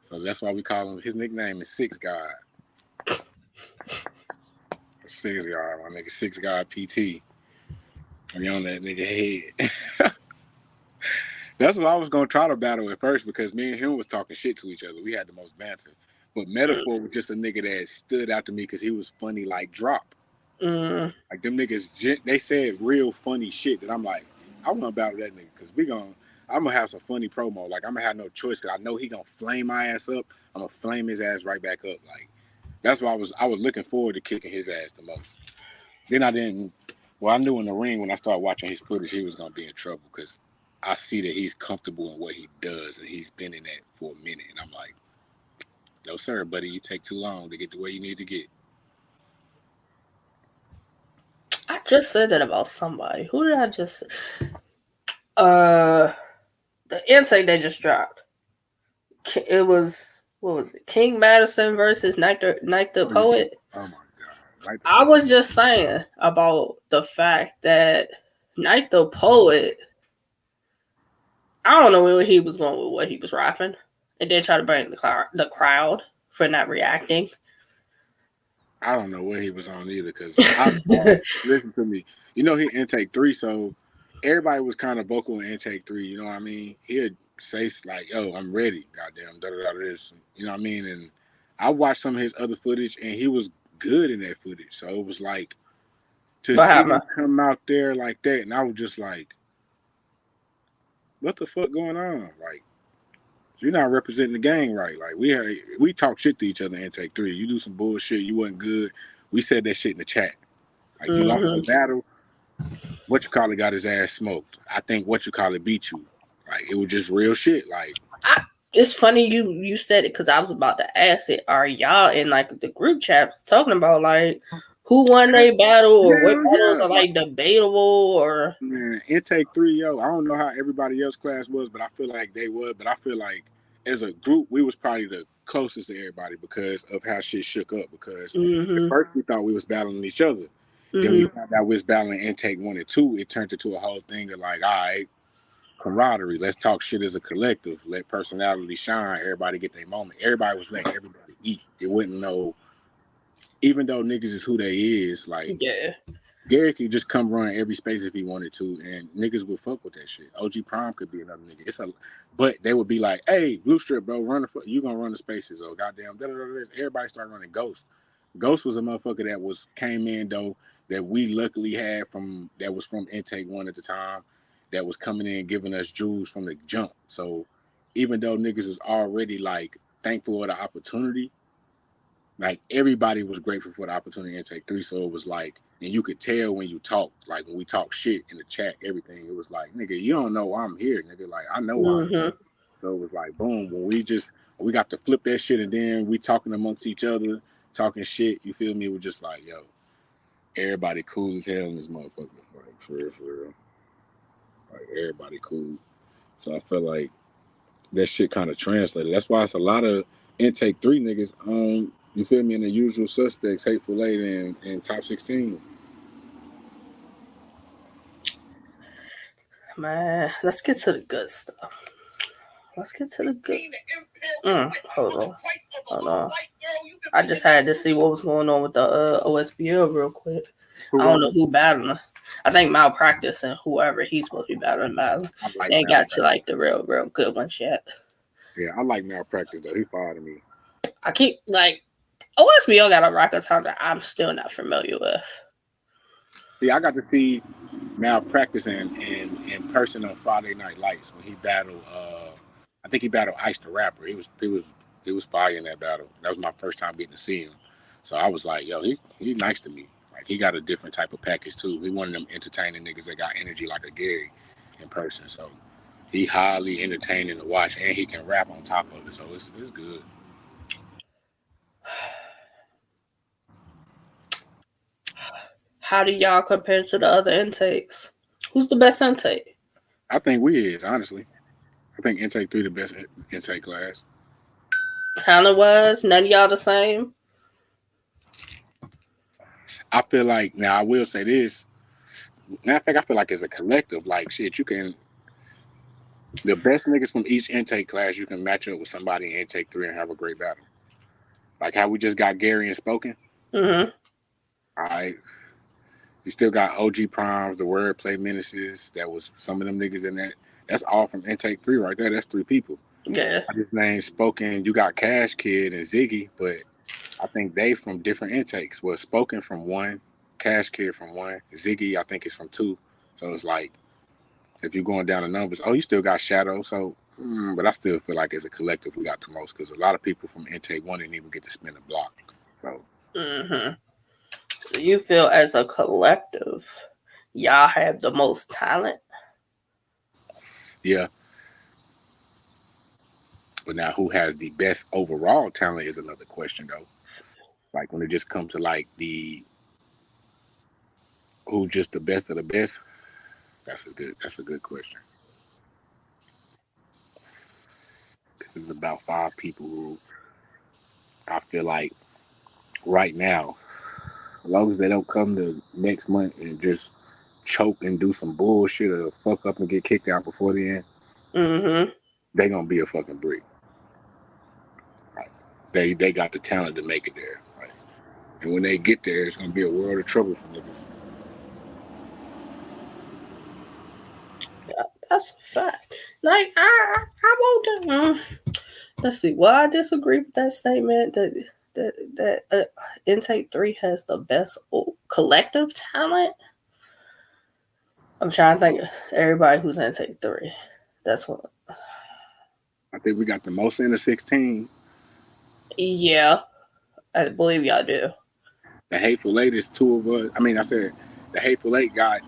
So that's why we call him. His nickname is 6 God. 6 God, my nigga. 6 God PT. We on that nigga head. That's what I was gonna try to battle at first because me and him was talking shit to each other. We had the most banter. But Metaphor was just a nigga that stood out to me because he was funny like Drop. Like them niggas, they said real funny shit that I'm like, I want to battle that nigga because I'm gonna have some funny promo. Like I'm gonna have no choice because I know he gonna flame my ass up. I'm gonna flame his ass right back up. Like that's why I was looking forward to kicking his ass the most. Then I didn't. Well, I knew in the ring when I started watching his footage, he was gonna be in trouble because I see that he's comfortable in what he does and he's been in that for a minute. And I'm like, no, sir, buddy, you take too long to get to where you need to get. I just said that about somebody. Who did I just say? The insight they just dropped. It was, what was it? King Madison versus Night the Poet. Oh my God. I was just saying about the fact that Night the Poet, I don't know where he was going with what he was rapping, and then try to bring the crowd for not reacting. I don't know where he was on either because listen to me. You know he intake 3, so everybody was kind of vocal in intake 3. You know what I mean? He'd say like, "Yo, I'm ready." Goddamn, da da da this. You know what I mean? And I watched some of his other footage, and he was good in that footage. So it was like to see him come out there like that, and I was just like, "What the fuck going on?" Like, you're not representing the gang right. Like we talk shit to each other in intake 3. You do some bullshit. You wasn't good. We said that shit in the chat. Like you lost the battle. What you call it got his ass smoked. I think what you call it beat you. Like it was just real shit. Like it's funny you said it because I was about to ask it. Are y'all in like the group chats talking about like who won their battle or what battles are like debatable or? Man, intake 3, yo. I don't know how everybody else class was, but I feel like they would. But I feel like as a group, we was probably the closest to everybody because of how shit shook up. Because at first we thought we was battling each other. Then we found out we was battling intake 1 and 2. It turned into a whole thing of like, all right, camaraderie. Let's talk shit as a collective. Let personality shine. Everybody get their moment. Everybody was letting everybody eat. It wouldn't know. Even though niggas is who they is, like Gary could just come run every space if he wanted to, and niggas would fuck with that shit. OG Prime could be another nigga. But they would be like, "Hey, Blustrip, bro, you gonna run the spaces?" Oh, goddamn, everybody started running Ghost. Ghost was a motherfucker that came in though that we luckily had that was from intake 1 at the time, that was coming in giving us jewels from the jump. So even though niggas was already like thankful for the opportunity, like everybody was grateful for the opportunity in intake 3. So it was like, and you could tell when you talk, like when we talk shit in the chat, everything, it was like, nigga, you don't know why I'm here, nigga. Like I know why I'm here. So it was like, boom, when we got to flip that shit, and then we talking amongst each other, talking shit, you feel me? It was just like, yo, everybody cool as hell in this motherfucker. Like for real, for real. Like everybody cool. So I feel like that shit kind of translated. That's why it's a lot of intake 3 niggas. You feel me? In the usual suspects, hateful eight and top 16. Man, let's get to the good stuff. Let's get to the good. Hold on. I just had to see what was going on with the OSBL real quick. I don't know who battling. I think Malpractice and whoever he's supposed to be battling. Like they ain't got to like the real good ones yet. Yeah, I like Malpractice though. He fired me. I keep like OSBL got a record time that I'm still not familiar with. Yeah, I got to see Malpractice in person on Friday Night Lights when he battled. I think he battled Ice the Rapper. He was fire in that battle. That was my first time getting to see him. So I was like, yo, he's nice to me. Like he got a different type of package too. He one of them entertaining niggas that got energy like a Gary in person. So he highly entertaining to watch, and he can rap on top of it. So it's good. How do y'all compare to the other intakes? Who's the best intake? I think we is, honestly. I think intake 3 the best intake class. Talent wise, none of y'all the same. I feel like now I will say this. Matter of fact, I feel like as a collective, like shit, you can the best niggas from each intake class you can match up with somebody in intake 3 and have a great battle. Like how we just got Gary and Spoken. Mm-hmm. All right. You still got OG Primes, the Wordplay Menaces. That was some of them niggas in that. That's all from intake 3 right there. That's 3 people. Yeah. I just named Spoken. You got Cash Kid and Ziggy, but I think they from different intakes. Well, Spoken from 1, Cash Kid from 1, Ziggy I think is from 2. So it's like if you're going down the numbers, you still got Shadow. So, but I still feel like as a collective we got the most because a lot of people from intake 1 didn't even get to spin the block. So. Mm-hmm. So you feel as a collective, y'all have the most talent? Yeah. But now who has the best overall talent is another question though. Like when it just comes to like who just the best of the best, that's a good question. Because it's about 5 people who I feel like right now, as long as they don't come to next month and just choke and do some bullshit or fuck up and get kicked out before the end, they gonna be a fucking brick. Right? They got the talent to make it there. Right? And when they get there, it's gonna be a world of trouble for niggas. Yeah, that's a fact. Like I won't. Let's see. Well, I disagree with that statement that intake 3 has the best collective talent. I'm trying to think of everybody who's intake 3. That's what. I think we got the most in the 16. Yeah, I believe y'all do. The Hateful Eight is 2 of us. I mean, I said the Hateful Eight got,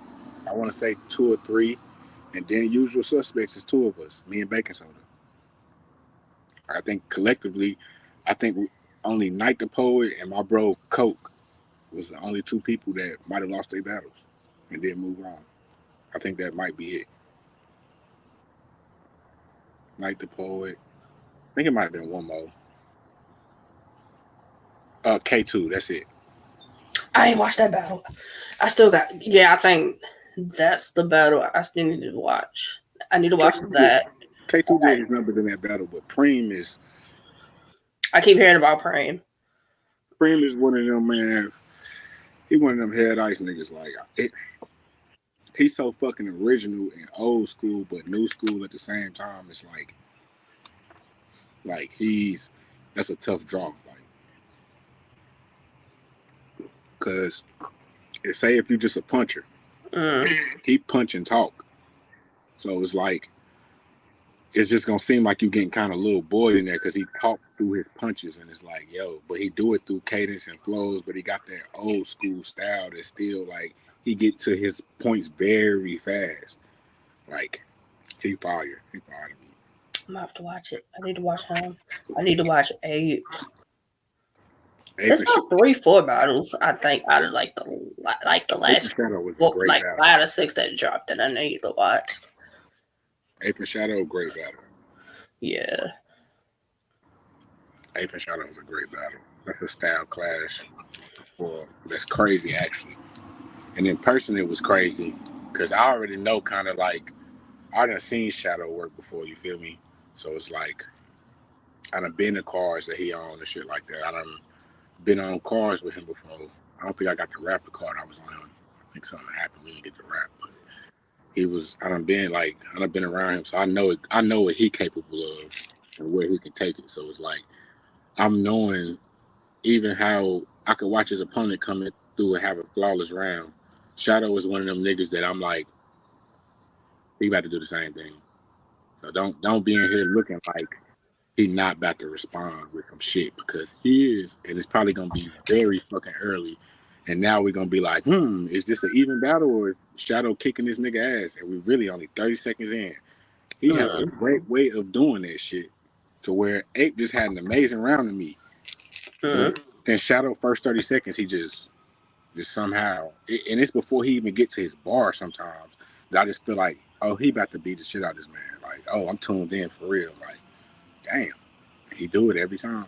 I want to say 2 or 3, and then Usual Suspects is 2 of us, me and Bacon Soda. I think collectively, I think only Night the Poet and my bro Coke was the only 2 people that might have lost their battles and then move on. I think that might be it. Night the Poet. I think it might have been one more. K2, that's it. I ain't watched that battle. I still got. Yeah, I think that's the battle I still need to watch. I need to watch that. K2 did his numbers in that battle, but Preem is. I keep hearing about Preem. Preem is one of them, man. He one of them head ice niggas. Like he's so fucking original and old school, but new school at the same time. It's like that's a tough draw. Like, cause say if you just a puncher, he punch and talk. So it's like it's just gonna seem like you getting kind of little boy in there because he talked through his punches and it's like, yo, but he do it through cadence and flows, but he got that old school style that's still like he get to his points very fast. Like he fire me. I'm gonna have to watch it. I need to watch him. I need to watch Abe. It's Ape about 3-4 battles, I think, out of like the and last Shadow was a great like battle. 5 or 6 that dropped that I need to watch. Ape and Shadow, great battle. Yeah. Ape and Shadow was a great battle. That's a style clash. Well, that's crazy actually. And in person, it was crazy because I already know kind of like I done seen Shadow work before. You feel me? So it's like I done been in cars that he on and shit like that. I done been on cars with him before. I don't think I got to rap the car I was on him. I think something happened. We didn't get to rap, but he was. I done been around him, so I know it. I know what he capable of and where he can take it. So it's like I'm knowing even how I could watch his opponent coming through and have a flawless round. Shadow is one of them niggas that I'm like, he about to do the same thing. So don't be in here looking like he not about to respond with some shit because he is, and it's probably gonna be very fucking early. And now we're gonna be like, is this an even battle or is Shadow kicking this nigga ass? And we really only 30 seconds in. He has a great way of doing that shit to where Ape just had an amazing round to me. But then Shadow first 30 seconds, he just somehow, and it's before he even get to his bar sometimes, that I just feel like, oh, he about to beat the shit out of this man. Like, oh, I'm tuned in for real. Like, damn, he do it every time.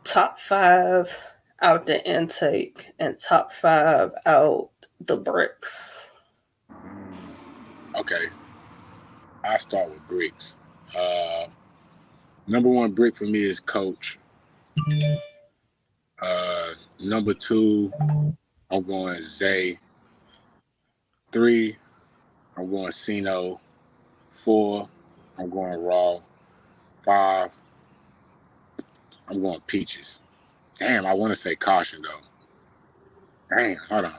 Top 5 out the intake and top 5 out the bricks. Okay, I start with bricks. Number one brick for me is Coach. Number 2, I'm going Zay. 3, I'm going Sino. 4, I'm going Raw. 5, I'm going Peaches. Damn, I want to say Caution though. Damn, hold on.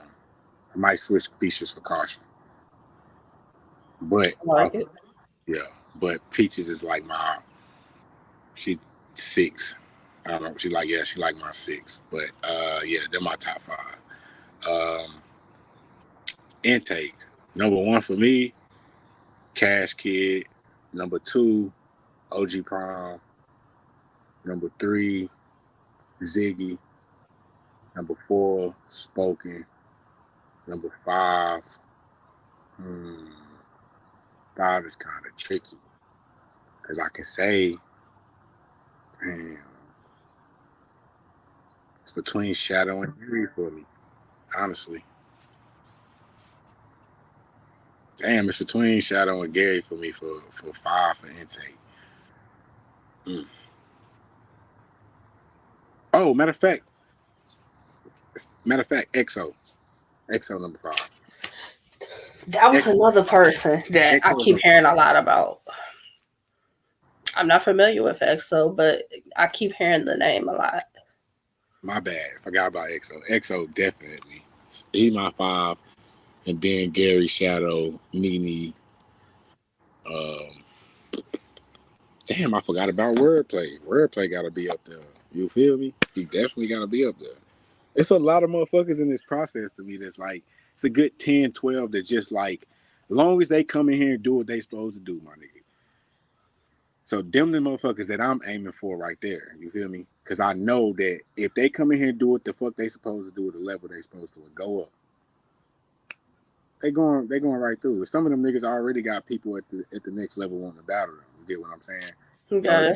I might switch Peaches for Caution. But I like it. yeah, but Peaches is like she 6. I don't know. She like my 6. But yeah, they're my top 5. Intake. Number 1 for me, Cash Kid. Number 2, OG Prom. Number 3, Ziggy. Number 4, Spoken. Number 5. 5 is kind of tricky because I can say, damn, it's between Shadow and Gary for me. Honestly, damn, it's between Shadow and Gary for me for 5 for intake. Oh, matter of fact, EXO number 5. That was EXO, another person that I EXO keep hearing a lot about. I'm not familiar with EXO, but I keep hearing the name a lot. my bad, forgot about EXO. EXO definitely. He's my 5, and then Gary, Shadow, Nene. Um, damn, I forgot about Wordplay. Wordplay got to be up there. You feel me? He definitely got to be up there. It's a lot of motherfuckers in this process to me that's like, it's a good 10, 12 that just like, as long as they come in here and do what they supposed to do, my nigga. So them the motherfuckers that I'm aiming for right there. You feel me? Because I know that if they come in here and do what the fuck they supposed to do at the level they supposed to and go up, they going right through. Some of them niggas already got people at the next level wanting to battle them. You get what I'm saying? So Okay.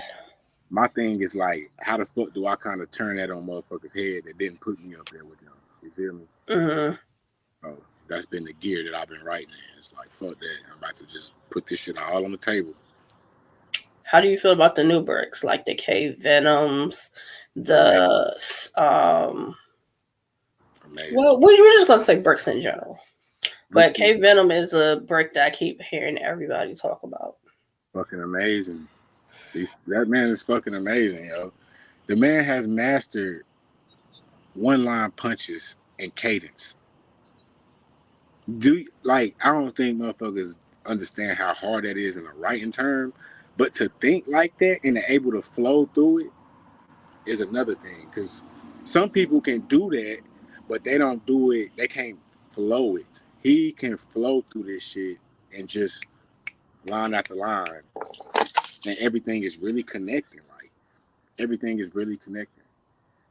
my thing is like, how the fuck do I kind of turn that on motherfuckers' head that didn't put me up there with them? You feel me? So that's been the gear that I've been writing in. It's like, fuck that. I'm about to just put this shit all on the table. How do you feel about the new bricks, like the K Venoms, the Amazing. well, we're just gonna say bricks in general. But Bricks is K Venom is a brick that I keep hearing everybody talk about. fucking amazing. That man is fucking amazing, yo. The man has mastered one-line punches and cadence. I don't think motherfuckers understand how hard that is in a writing term, but to think like that and to able to flow through it is another thing. Because some people can do that, but they don't do it. They can't flow it. He can flow through this shit and just line after line, and everything is really connecting. Like everything is really connecting.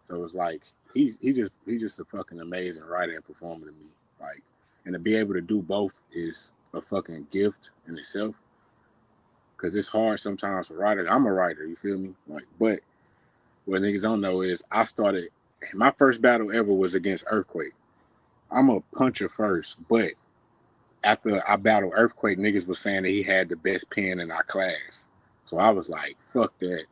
So it's like he's just a fucking amazing writer and performer to me. Like, and to be able to do both is a fucking gift in itself. Cause it's hard sometimes for writers. I'm a writer, you feel me? Like, but what niggas don't know is I started. My first battle ever was against Earthquake. I'm a puncher first, but after I battled Earthquake, niggas was saying that he had the best pen in our class. So I was like, fuck that.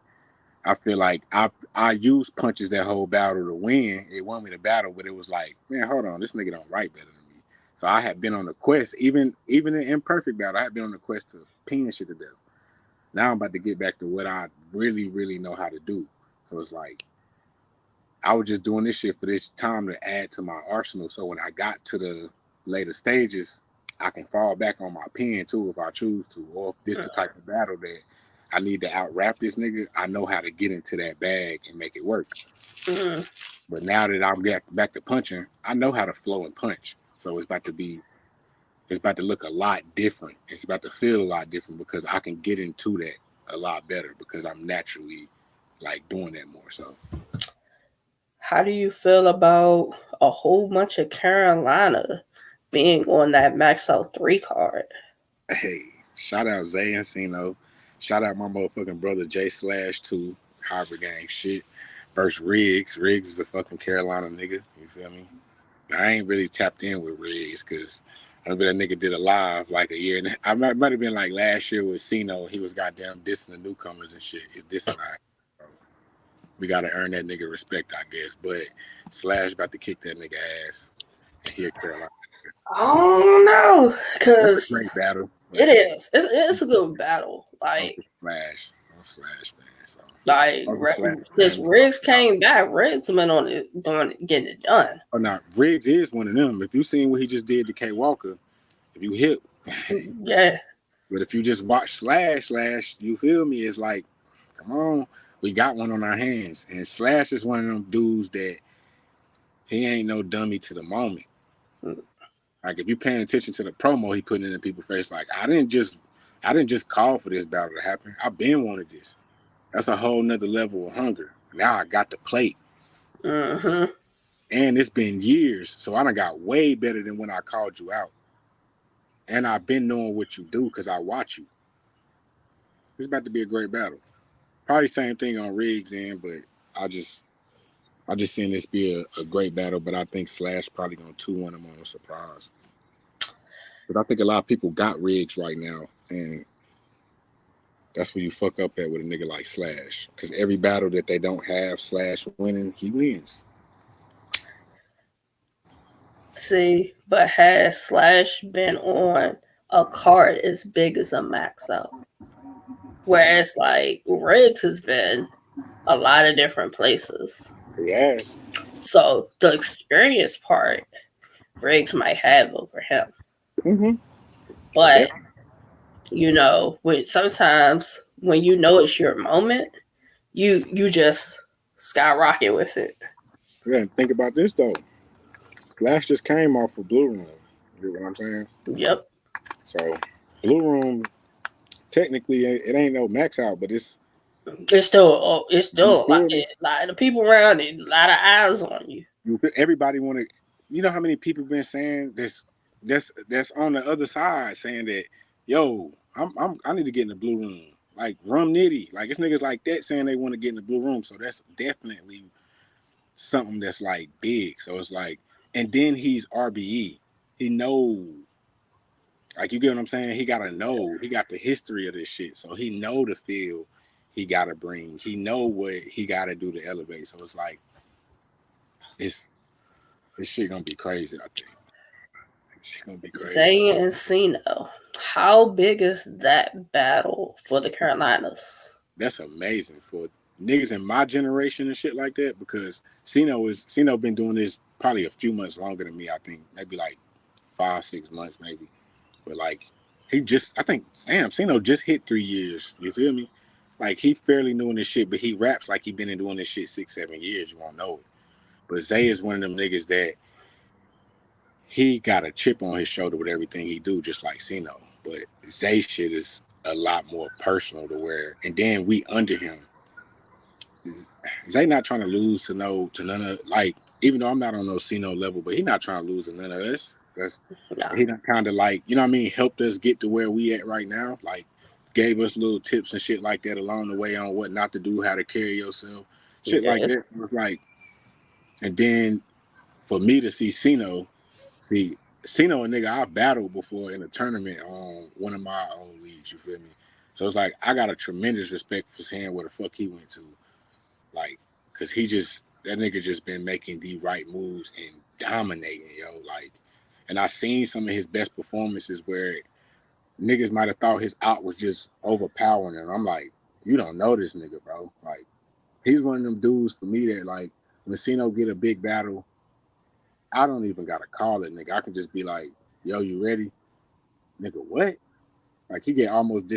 I feel like I used punches that whole battle to win. It won me the battle, but it was like, man, hold on, this nigga don't write better than me. So I had been on the quest, even in imperfect battle, I had been on the quest to pen shit to death. Now I'm about to get back to what I really, really know how to do. So it's like I was just doing this shit for this time to add to my arsenal. So when I got to the later stages, I can fall back on my pen too if I choose to, or if this the type of battle that I need to out rap this nigga, I know how to get into that bag and make it work. Mm-hmm. But now that I'm back to punching, I know how to flow and punch. So it's about to look a lot different. It's about to feel a lot different because I can get into that a lot better because I'm naturally like doing that more. So How do you feel about a whole bunch of Carolina being on that Max Out 3 card? hey, shout out Zay and Cino. Shout out my motherfucking brother J/2 Hybrid Gang shit. Versus Riggs. Riggs is a fucking Carolina nigga. You feel me? I ain't really tapped in with Riggs because I remember that nigga did a live like a year. And I might have been like last year with Cino. He was goddamn dissing the newcomers and shit. He's dissing I. We gotta earn that nigga respect, I guess. But Slash about to kick that nigga ass. And he a Carolina. I don't know, That's a because great battle. it is. It's a good battle. I'm Like, a Slash fan. So I'm a Slash since fan. Riggs came back, Riggs been on it, getting it done. Oh, now Riggs is one of them. If you seen what he just did to K Walker, if you hip, Yeah. but if you just watch Slash, you feel me? It's like, come on, we got one on our hands. And Slash is one of them dudes that he ain't no dummy to the moment. Like if you paying attention to the promo he putting in people's face, like I didn't just call for this battle to happen. I've been wanted this. That's a whole nother level of hunger. Now I got the plate. Mm-hmm. And it's been years, so I done got way better than when I called you out. And I've been knowing what you do because I watch you. It's about to be a great battle. Probably same thing on Riggs end, but I just seen this be a great battle, but I think Slash probably gonna 2-1 him on a surprise. But I think a lot of people got Riggs right now, and that's where you fuck up at with a nigga like Slash. Because every battle that they don't have Slash winning, he wins. See, but has Slash been on a card as big as a Max Out? Whereas like Riggs has been a lot of different places. Yes. So the experience part Riggs might have over him. Mm-hmm. But you know, sometimes when you know it's your moment, you just skyrocket with it. Yeah, think about this though. Slash just came off of Blue Room. You know what I'm saying? Yep. So Blue Room, technically, it ain't no max out, but it's still a lot of people around it, a lot of eyes on you. Everybody want to. You know how many people been saying that's on the other side saying that, yo, I need to get in the Blue Room. Like Rum Nitty, like it's niggas like that saying they want to get in the Blue Room. So that's definitely something that's like big. So it's like, and then he's RBE. He know, like you get what I'm saying. He gotta know. He got the history of this shit, so he know the feel he gotta bring. He know what he gotta do to elevate. So it's like, this shit gonna be crazy. I think this shit gonna be crazy. Zay and Cino, how big is that battle for the Carolinas? That's amazing for niggas in my generation and shit like that, because Cino been doing this probably a few months longer than me. I think maybe like 5-6 months maybe, but like I think Cino just hit 3 years. You feel me? Like he fairly new in this shit, but he raps like he been in doing this shit 6-7 years. You won't know it. But Zay is one of them niggas that he got a chip on his shoulder with everything he do, just like Cino. But Zay shit is a lot more personal to where, and then we under him. Zay not trying to lose to none of, like, even though I'm not on no C-No level, but he not trying to lose to none of us. That's Nah. he not kind of like, you know what I mean, helped us get to where we at right now. Like gave us little tips and shit like that along the way on what not to do, how to carry yourself, shit like Yeah. that. It was like, and then for me to see Cino a nigga I battled before in a tournament on one of my own leagues, you feel me? So it's like I got a tremendous respect for seeing where the fuck he went to. Like, cause that nigga just been making the right moves and dominating, yo. Like, and I seen some of his best performances where niggas might have thought his out was just overpowering, and I'm like, you don't know this nigga, bro. Like, he's one of them dudes for me that like when Cino get a big battle, I don't even gotta call it, nigga. I can just be like, yo, you ready? Nigga, what? Like he get almost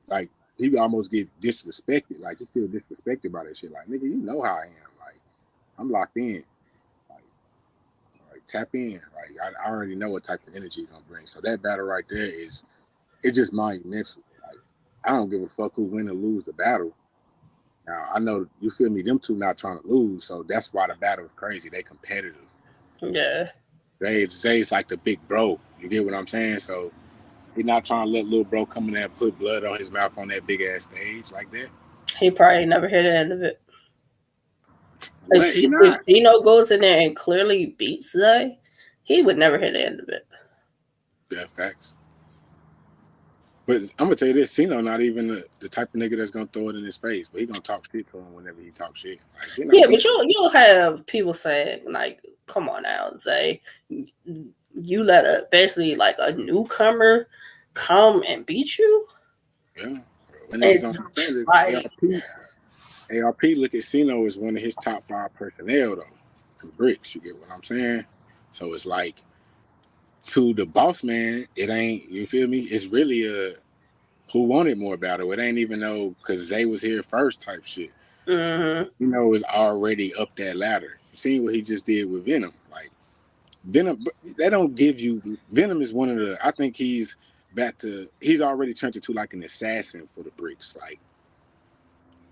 like he almost get disrespected. Like he feel disrespected by that shit. Like, nigga, you know how I am. Like, I'm locked in. Like, tap in. Like I already know what type of energy he's gonna bring. So that battle right there it's just monumental. Like I don't give a fuck who win or lose the battle. Now I know you feel me. Them two not trying to lose, so that's why the battle is crazy. They competitive. Yeah. Zay's like the big bro. You get what I'm saying? So he not trying to let little bro come in there and put blood on his mouth on that big ass stage like that. He probably never hear the end of it. What? He If not. Dino goes in there and clearly beats Zay, he would never hear the end of it. Yeah, facts. But I'm gonna tell you this: Cino not even the type of nigga that's gonna throw it in his face, but he gonna talk shit to him whenever he talk shit. Like, you know, Yeah, but you'll have people saying like, "Come on now, Zay, you let basically like a newcomer come and beat you." yeah. When niggas It's don't understand like, it, ARP look at Cino as one of his top 5 personnel though. And bricks, you get what I'm saying? So it's like to the boss man, it ain't. You feel me? It's really a who wanted more battle. It ain't even though because Zay was here first type shit. mm-hmm. You know, is already up that ladder. You seen what he just did with Venom. Like Venom, they don't give you Venom is one of the. I think he's back to. He's already turned into like an assassin for the bricks. Like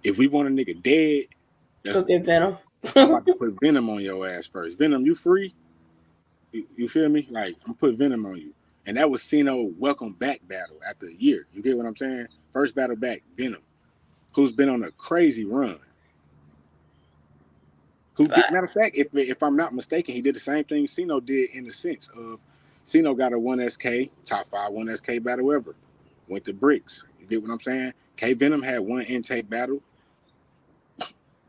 if we want a nigga dead, Go that's get Venom. I'm about to put Venom on your ass first. Venom, you free? You feel me? Like I'm put Venom on you. And that was Cino welcome back battle after a year. You get what I'm saying? First battle back, Venom, who's been on a crazy run. Matter of fact, if I'm not mistaken, he did the same thing Cino did in the sense of Cino got a 1SK, top 5 1SK battle ever. Went to bricks. You get what I'm saying? K Venom had one intake battle.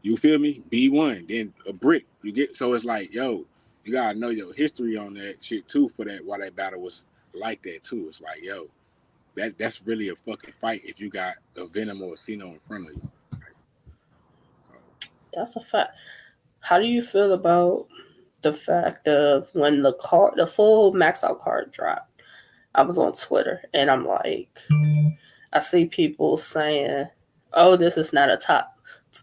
You feel me? B1, then a brick. You get so it's like, yo, you gotta know your history on that shit too for that why that battle was like that too. It's like, yo, that's really a fucking fight if you got a Venom or a Cino in front of you. So That's a fact. How do you feel about the fact of when the full max out card dropped? I was on Twitter and I'm like, I see people saying, "Oh, this is not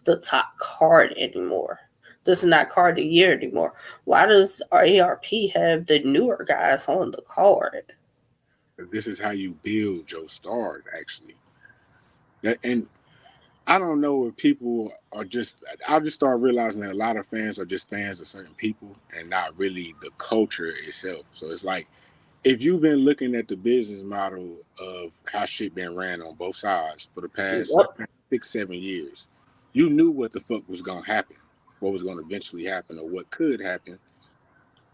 the top card anymore. This is not card of the year anymore. Why does our ARP have the newer guys on the card?" this is how you build your stars actually. And I don't know if people are just. I'll just start realizing that a lot of fans are just fans of certain people and not really the culture itself. So it's like if you've been looking at the business model of how shit been ran on both sides for the past Yep. 6-7 years, you knew what the fuck was gonna happen, what was gonna eventually happen, or what could happen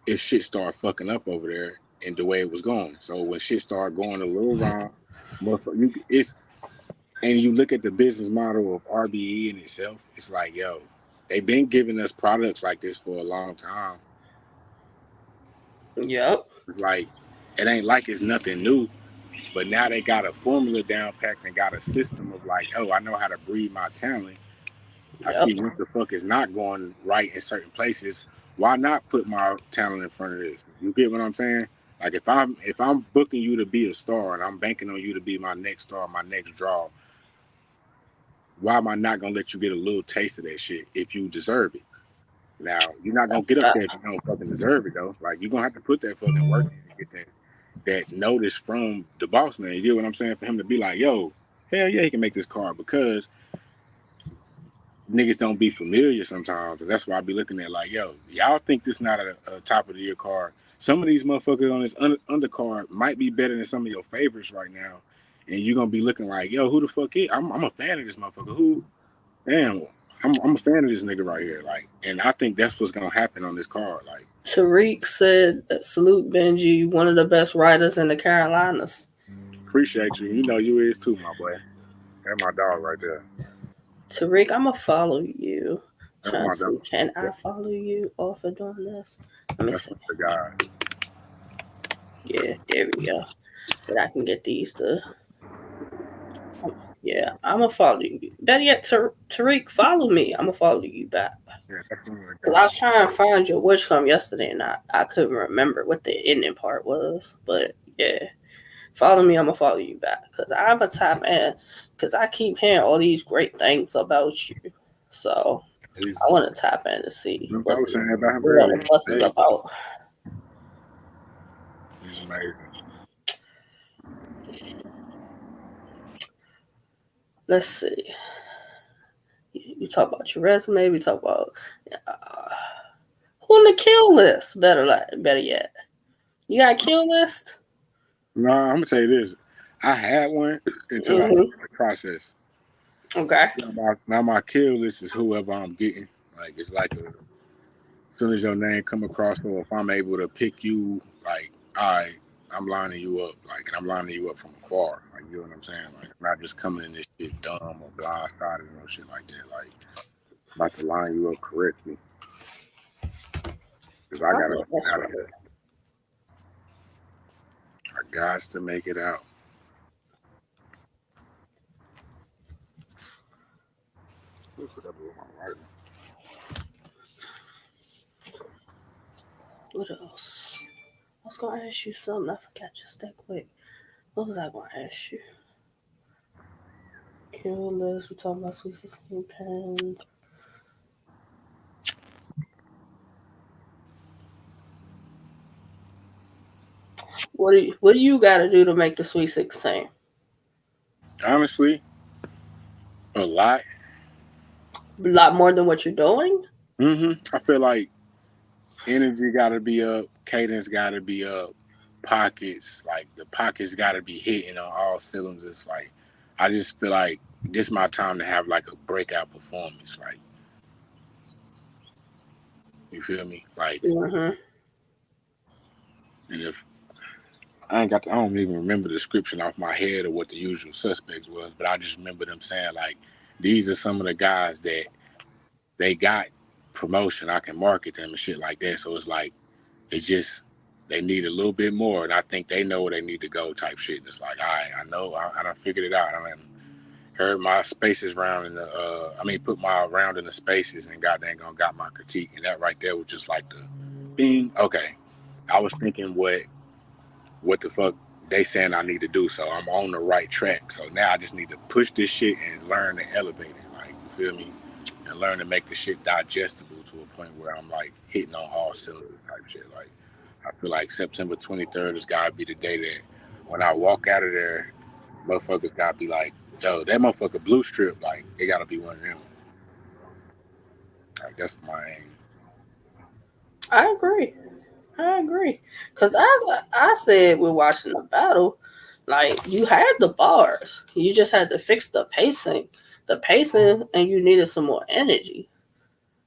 if shit started fucking up over there and the way it was going. So when shit started going a little wrong, it's and you look at the business model of RBE in itself, it's like, yo, they've been giving us products like this for a long time. Yep. It's like, it ain't like it's nothing new, but now they got a formula down packed and got a system of like, oh, I know how to breed my talent. I Yep. see what the fuck is not going right in certain places. Why not put my talent in front of this? You get what I'm saying? Like if I'm booking you to be a star and I'm banking on you to be my next star, my next draw, why am I not gonna let you get a little taste of that shit if you deserve it? Now you're not gonna get up there if you don't fucking deserve it though. Like you're gonna have to put that fucking work in to get that notice from the boss man. You get what I'm saying? For him to be like, yo, hell yeah, he can make this car because niggas don't be familiar sometimes. And that's why I be looking at like, yo, y'all think this not a top of the year car. Some of these motherfuckers on this undercard might be better than some of your favorites right now. And you're going to be looking like, yo, who the fuck is? I'm a fan of this motherfucker. Who? Damn, I'm a fan of this nigga right here. Like, and I think that's what's going to happen on this car. Like, Tariq said, "Salute Benjii, one of the best riders in the Carolinas." appreciate you. You know you is too, my boy. That's my dog right there. Tariq, I'ma follow you. That's Trying my to dog. see, can I follow you off of doing this? Let me That's see. the guy. Yeah, there we go. But I can get these to. Yeah, I'm gonna follow you. Better yet, Tariq, follow me. I'm gonna follow you back. Yeah, that's one of the Cause I guys. was trying to find your which come yesterday, and I couldn't remember what the ending part was. But yeah, follow me. I'm gonna follow you back. Cause I'm a top man. Cause I keep hearing all these great things about you. So He's, I want to tap in to see I was saying about him what all earlier. the fuss is about. He's amazing. Let's see. You talk about your resume. We talk about who on the kill list. Better yet, you got a kill list. No, I'm gonna tell you this. I had one until I Mm-hmm. started the process. Okay. Now my kill list is whoever I'm getting. Like it's like as soon as your name come across, or if I'm able to pick you, like I'm lining you up, like, and I'm lining you up from afar. Like, you know what I'm saying? Like, I'm not just coming in this shit dumb or blindsided or shit like that. Like, I'm about to line you up correctly because I know that's right. I got to make it out. What else? I was gonna ask you something. I forgot just that quick. What was I gonna ask you? Kill list. We talking about Sweet 16 pens. What do you got to do to make the Sweet 16? Honestly, a lot. A lot more than what you're doing. I feel like energy got to be up, cadence got to be up, pockets, like the pockets got to be hitting on all cylinders. Like, I just feel like this is my time to have like a breakout performance. Like, you feel me? Like, Mm-hmm. and if I don't even remember the description off my head of what the usual suspects was, but I just remember them saying like, these are some of the guys that they got promotion. I can market them and shit like that. So it's like, it's just they need a little bit more, and I think they know where they need to go. Type shit. It's like, all right, I know, I done figured it out. I done heard my spaces round in the. Put my round in the spaces, and goddamn gonna got my critique, and that right there was just like the, bing. Okay, I was thinking what the fuck they saying I need to do, so I'm on the right track. So now I just need to push this shit and learn to elevate it. Like, you feel me? And learn to make the shit digestible to a point where I'm like hitting on all cylinders type shit. Like, I feel like September 23rd has got to be the day that when I walk out of there, motherfuckers got to be like, yo, that motherfucker Blustrip, like, it got to be one of them. Like, that's my aim. I agree. Cause as I said, we're watching the battle. Like you had the bars, you just had to fix the pacing, and you needed some more energy.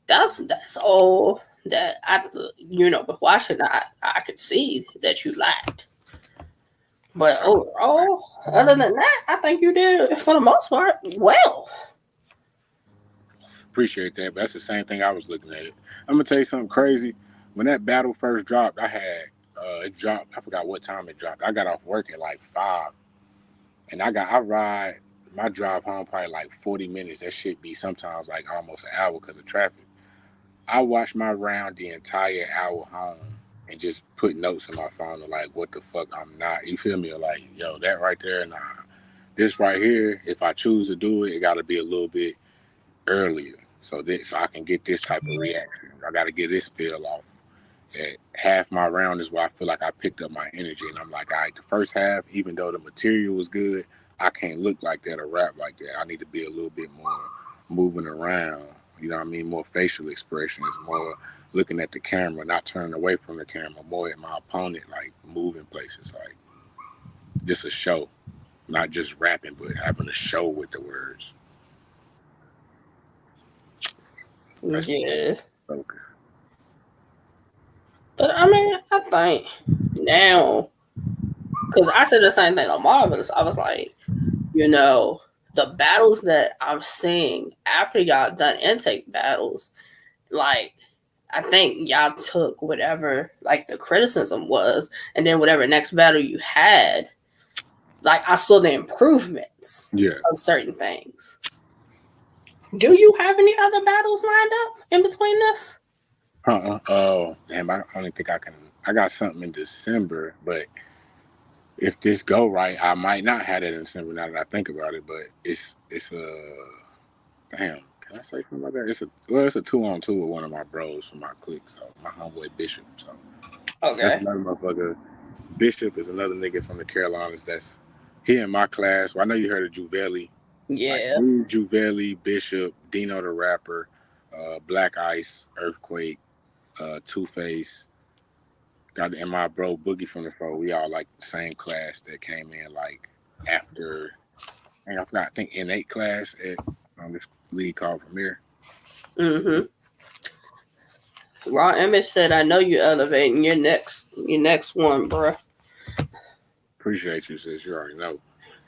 That's all that But watching, I could see that you lacked. But overall, other than that, I think you did for the most part well. Appreciate that. But that's the same thing I was looking at. I'm gonna tell you something crazy. When that battle first dropped, I had it dropped. I forgot what time it dropped. I got off work at like 5, and I ride my drive home probably like 40 minutes. That shit be sometimes like almost an hour because of traffic. I watched my round the entire hour home and just put notes in my phone of like what the fuck I'm not. You feel me? Or like, yo, that right there, nah. This right here, if I choose to do it, it gotta be a little bit earlier. So I can get this type of reaction. I gotta get this feel off. At half my round is where I feel like I picked up my energy and I'm like, all right, the first half, even though the material was good, I can't look like that or rap like that. I need to be a little bit more moving around. You know what I mean? More facial expressions, more looking at the camera, not turning away from the camera, more at my opponent, like moving places, like just a show, not just rapping, but having a show with the words. That's Yeah. focus. But I mean, I think now, because I said the same thing on Marvelous, I was like, you know, the battles that I'm seeing after y'all done intake battles, like, I think y'all took whatever, like, the criticism was, and then whatever next battle you had, like, I saw the improvements of certain things. Do you have any other battles lined up in between this? Oh, damn! I don't think I can. I got something in December, but if this go right, I might not have it in December. Now that I think about it, but it's damn. Can I say something about that? It's a 2-on-2 with one of my bros from my clique, so my homeboy Bishop. So that's Okay. another motherfucker. Bishop is another nigga from the Carolinas. That's he in my class. Well, I know you heard of Juvelli. Like Yeah. me, Juvelli, Bishop, Dino the rapper, Black Ice, Earthquake, Two Face. Got and my bro Boogie from the Fro. We all like the same class that came in like after. I forgot. I think innate class at this league called Premier. Mm-hmm. Raw Image said, "I know you're elevating your next one, bro." Appreciate you, sis. You already know.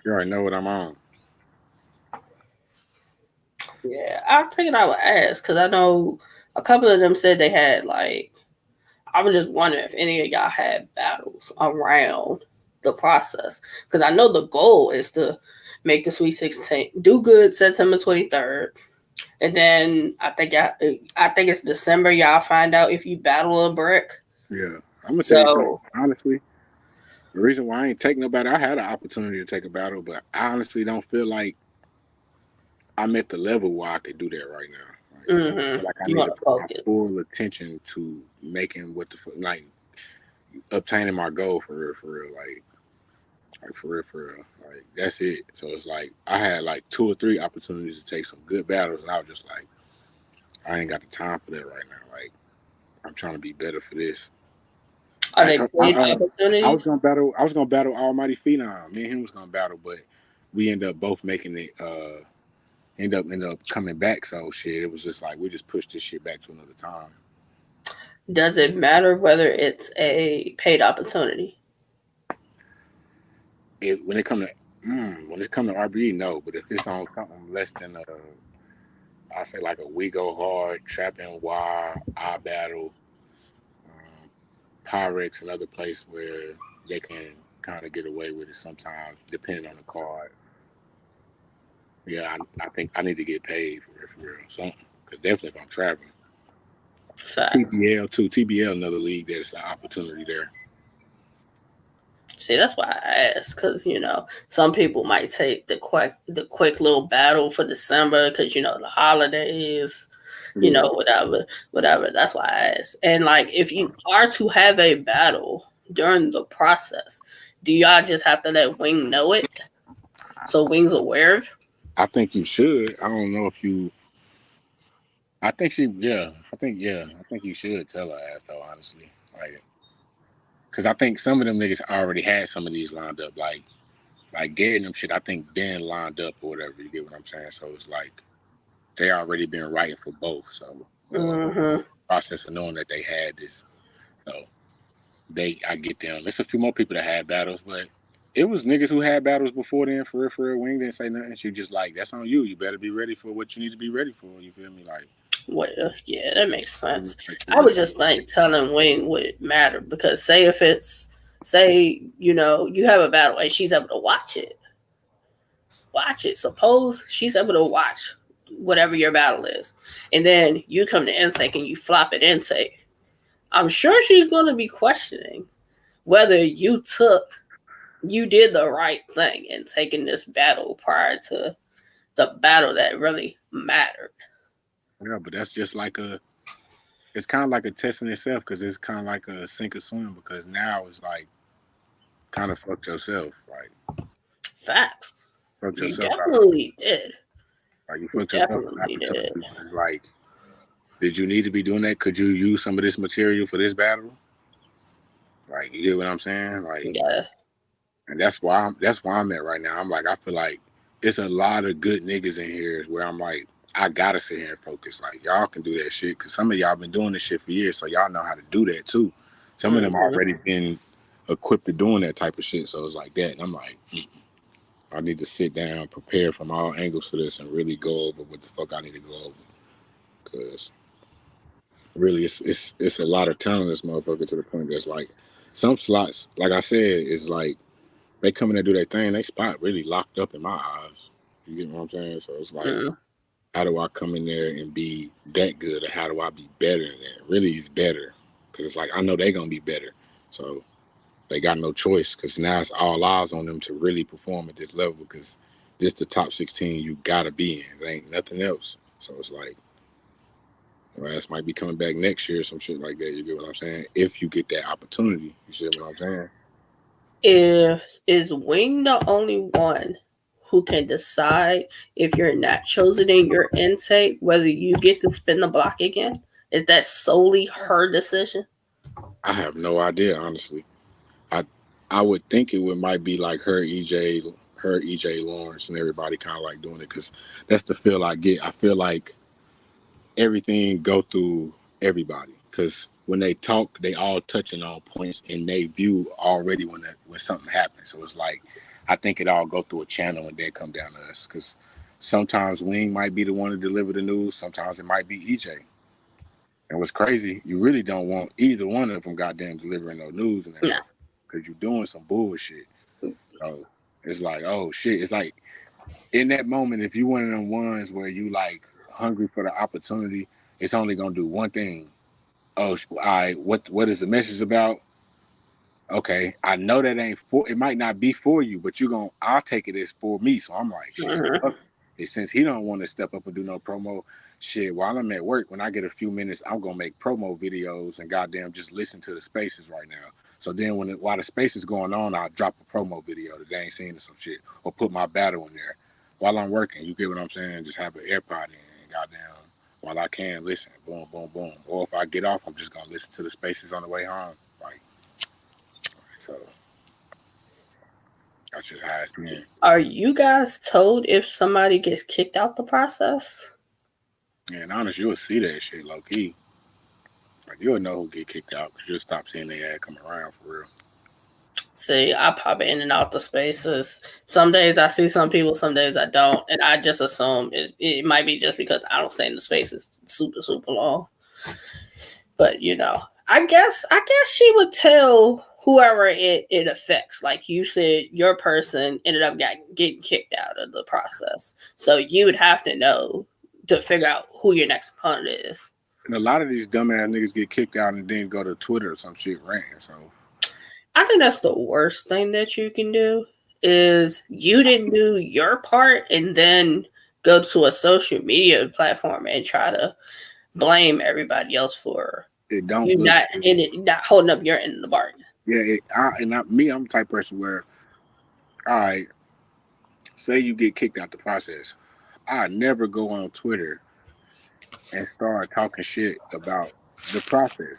You already know what I'm on. Yeah, I figured I would ask because I know a couple of them said they had like. I was just wondering if any of y'all had battles around the process because I know the goal is to make the Sweet 16, do good September 23rd, and then I think it's December. Y'all find out if you battle a brick. Yeah, I'm gonna tell you something. So Honestly, the reason why I ain't taking no battle, I had an opportunity to take a battle, but I honestly don't feel like I'm at the level where I could do that right now. Like I you need to want to put my focus. full attention to making like obtaining my goal for real, like for real. Like that's it. So it's like I had like 2 or 3 opportunities to take some good battles, and I was just like, I ain't got the time for that right now. Like I'm trying to be better for this. Are Like they paid I was opportunities? gonna battle. I was gonna battle Almighty Phenom. Me and him was gonna battle, but we ended up both making it. End up coming back. So shit, it was just like we just pushed this shit back to another time. Does it matter whether it's a paid opportunity? When it come to RBE, no. But if it's on something less than I say like a We Go Hard, Trap NY, I Battle, Pyrex, another place where they can kind of get away with it sometimes, depending on the card. Yeah, I think I need to get paid for real, something. Because definitely if I'm traveling. Facts. TBL too. TBL another league. There's an opportunity there. See, that's why I asked, because some people might take the quick little battle for December because the holidays, Yeah. whatever. That's why I asked. And like, if you are to have a battle during the process, do y'all just have to let Wing know it so Wing's aware? I think you should. I don't know if you. I think she. Yeah. I think you should tell her ass though. Honestly, like, because I think some of them niggas already had some of these lined up. Like Gary and them shit. I think been lined up or whatever. You get what I'm saying? So it's like they already been writing for both. So process of knowing that they had this. So I get them. There's a few more people that had battles, but it was niggas who had battles before then. For real. Wing didn't say nothing. She just like, that's on you. You better be ready for what you need to be ready for. You feel me? Like, Well, yeah, that makes sense. I would just think telling Wing would matter because say you have a battle and she's able to watch it. Suppose she's able to watch whatever your battle is, and then you come to intake and you flop at intake. I'm sure she's going to be questioning whether you did the right thing in taking this battle prior to the battle that really mattered. yeah, but that's just like it's kind of like a test in itself because it's kind of like a sink or swim because now it's like kind of fucked yourself. Like, Facts. fucked You yourself out. definitely did. Like you You fucked yourself an definitely did. opportunity. Like, did you need to be doing that? Could you use some of this material for this battle? Like, you get what I'm saying? Like, Yeah. and that's why I'm at right now. I'm like, I feel like it's a lot of good niggas in here where I'm like, I gotta sit here and focus. Like, y'all can do that shit because some of y'all been doing this shit for years, so y'all know how to do that too. Some of them Mm-hmm. already been equipped to doing that type of shit. So it's like that. And I'm like, I need to sit down, prepare from all angles for this, and really go over what the fuck I need to go over. Because really, it's a lot of talent in this motherfucker to the point that's like some slots, like I said, is like they come in and do their thing. They spot really locked up in my eyes. You get what I'm saying? So it's like, Mm-hmm. how do I come in there and be that good, or how do I be better than that? Really, it's better because it's like I know they're gonna be better. So they got no choice because now it's all eyes on them to really perform at this level because this the top 16 you gotta be in. There ain't nothing else. So it's like your ass might be coming back next year or some shit like that. You get what I'm saying? If you get that opportunity, you see what I'm saying? Is Wing the only one who can decide if you're not chosen in your intake whether you get to spin the block again? Is that solely her decision? I have no idea, honestly. I I would think might be like her EJ Lawrence, and everybody kind of like doing it because that's the feel I get. I feel like everything go through everybody because when they talk, they all touching on points in they view already when something happens. So it's like I think it all go through a channel and then come down to us because sometimes Wing might be the one to deliver the news, sometimes it might be EJ. And what's crazy, you really don't want either one of them goddamn delivering no news in that No. motherfucker because you're doing some bullshit. So it's like, oh shit. It's like in that moment, if you one of them ones where you like hungry for the opportunity, it's only gonna do one thing. Oh, all right. What is the message about? Okay, I know that ain't for. It might not be for you, but I'll take it as for me. So I'm like, shit. Mm-hmm. Fuck it. Since he don't want to step up and do no promo, shit. While I'm at work, when I get a few minutes, I'm gonna make promo videos and goddamn just listen to the spaces right now. So then while the space is going on, I'll drop a promo video that they ain't seen or some shit, or put my battle in there while I'm working. You get what I'm saying? Just have an AirPod in and goddamn while I can listen. Boom, boom, boom. Or if I get off, I'm just gonna listen to the spaces on the way home. Like so. That's just how it's been. Are you guys told if somebody gets kicked out the process? And honest, you'll see that shit low key. Like you'll know who get kicked out because you'll stop seeing their ad come around for real. See, I pop in and out the spaces. Some days I see some people, some days I don't, and I just assume it might be just because I don't stay in the spaces super super long. But I guess she would tell whoever it affects. Like you said, your person ended up getting kicked out of the process, so you would have to know to figure out who your next opponent is. And a lot of these dumbass niggas get kicked out and then go to Twitter or some shit ranting. So I think that's the worst thing that you can do is you didn't do your part and then go to a social media platform and try to blame everybody else for it don't you look. not holding up your end of the bargain. Yeah, I'm the type of person where, all right, say you get kicked out the process. I never go on Twitter and start talking shit about the process.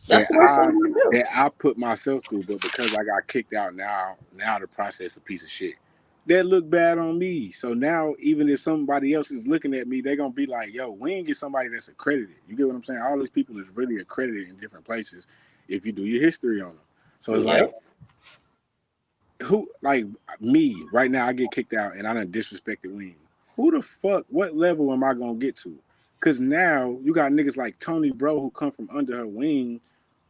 That's that the worst thing I you can do. that I put myself through, but because I got kicked out now the process is a piece of shit. That look bad on me. So now even if somebody else is looking at me, they're gonna be like, yo, we ain't get somebody that's accredited. You get what I'm saying? All these people is really accredited in different places if you do your history on them. So it's like Yep. who like me right now I get kicked out and I done disrespected Wing. Who the fuck, what level am I gonna get to? Cause now you got niggas like Tony Bro who come from under her wing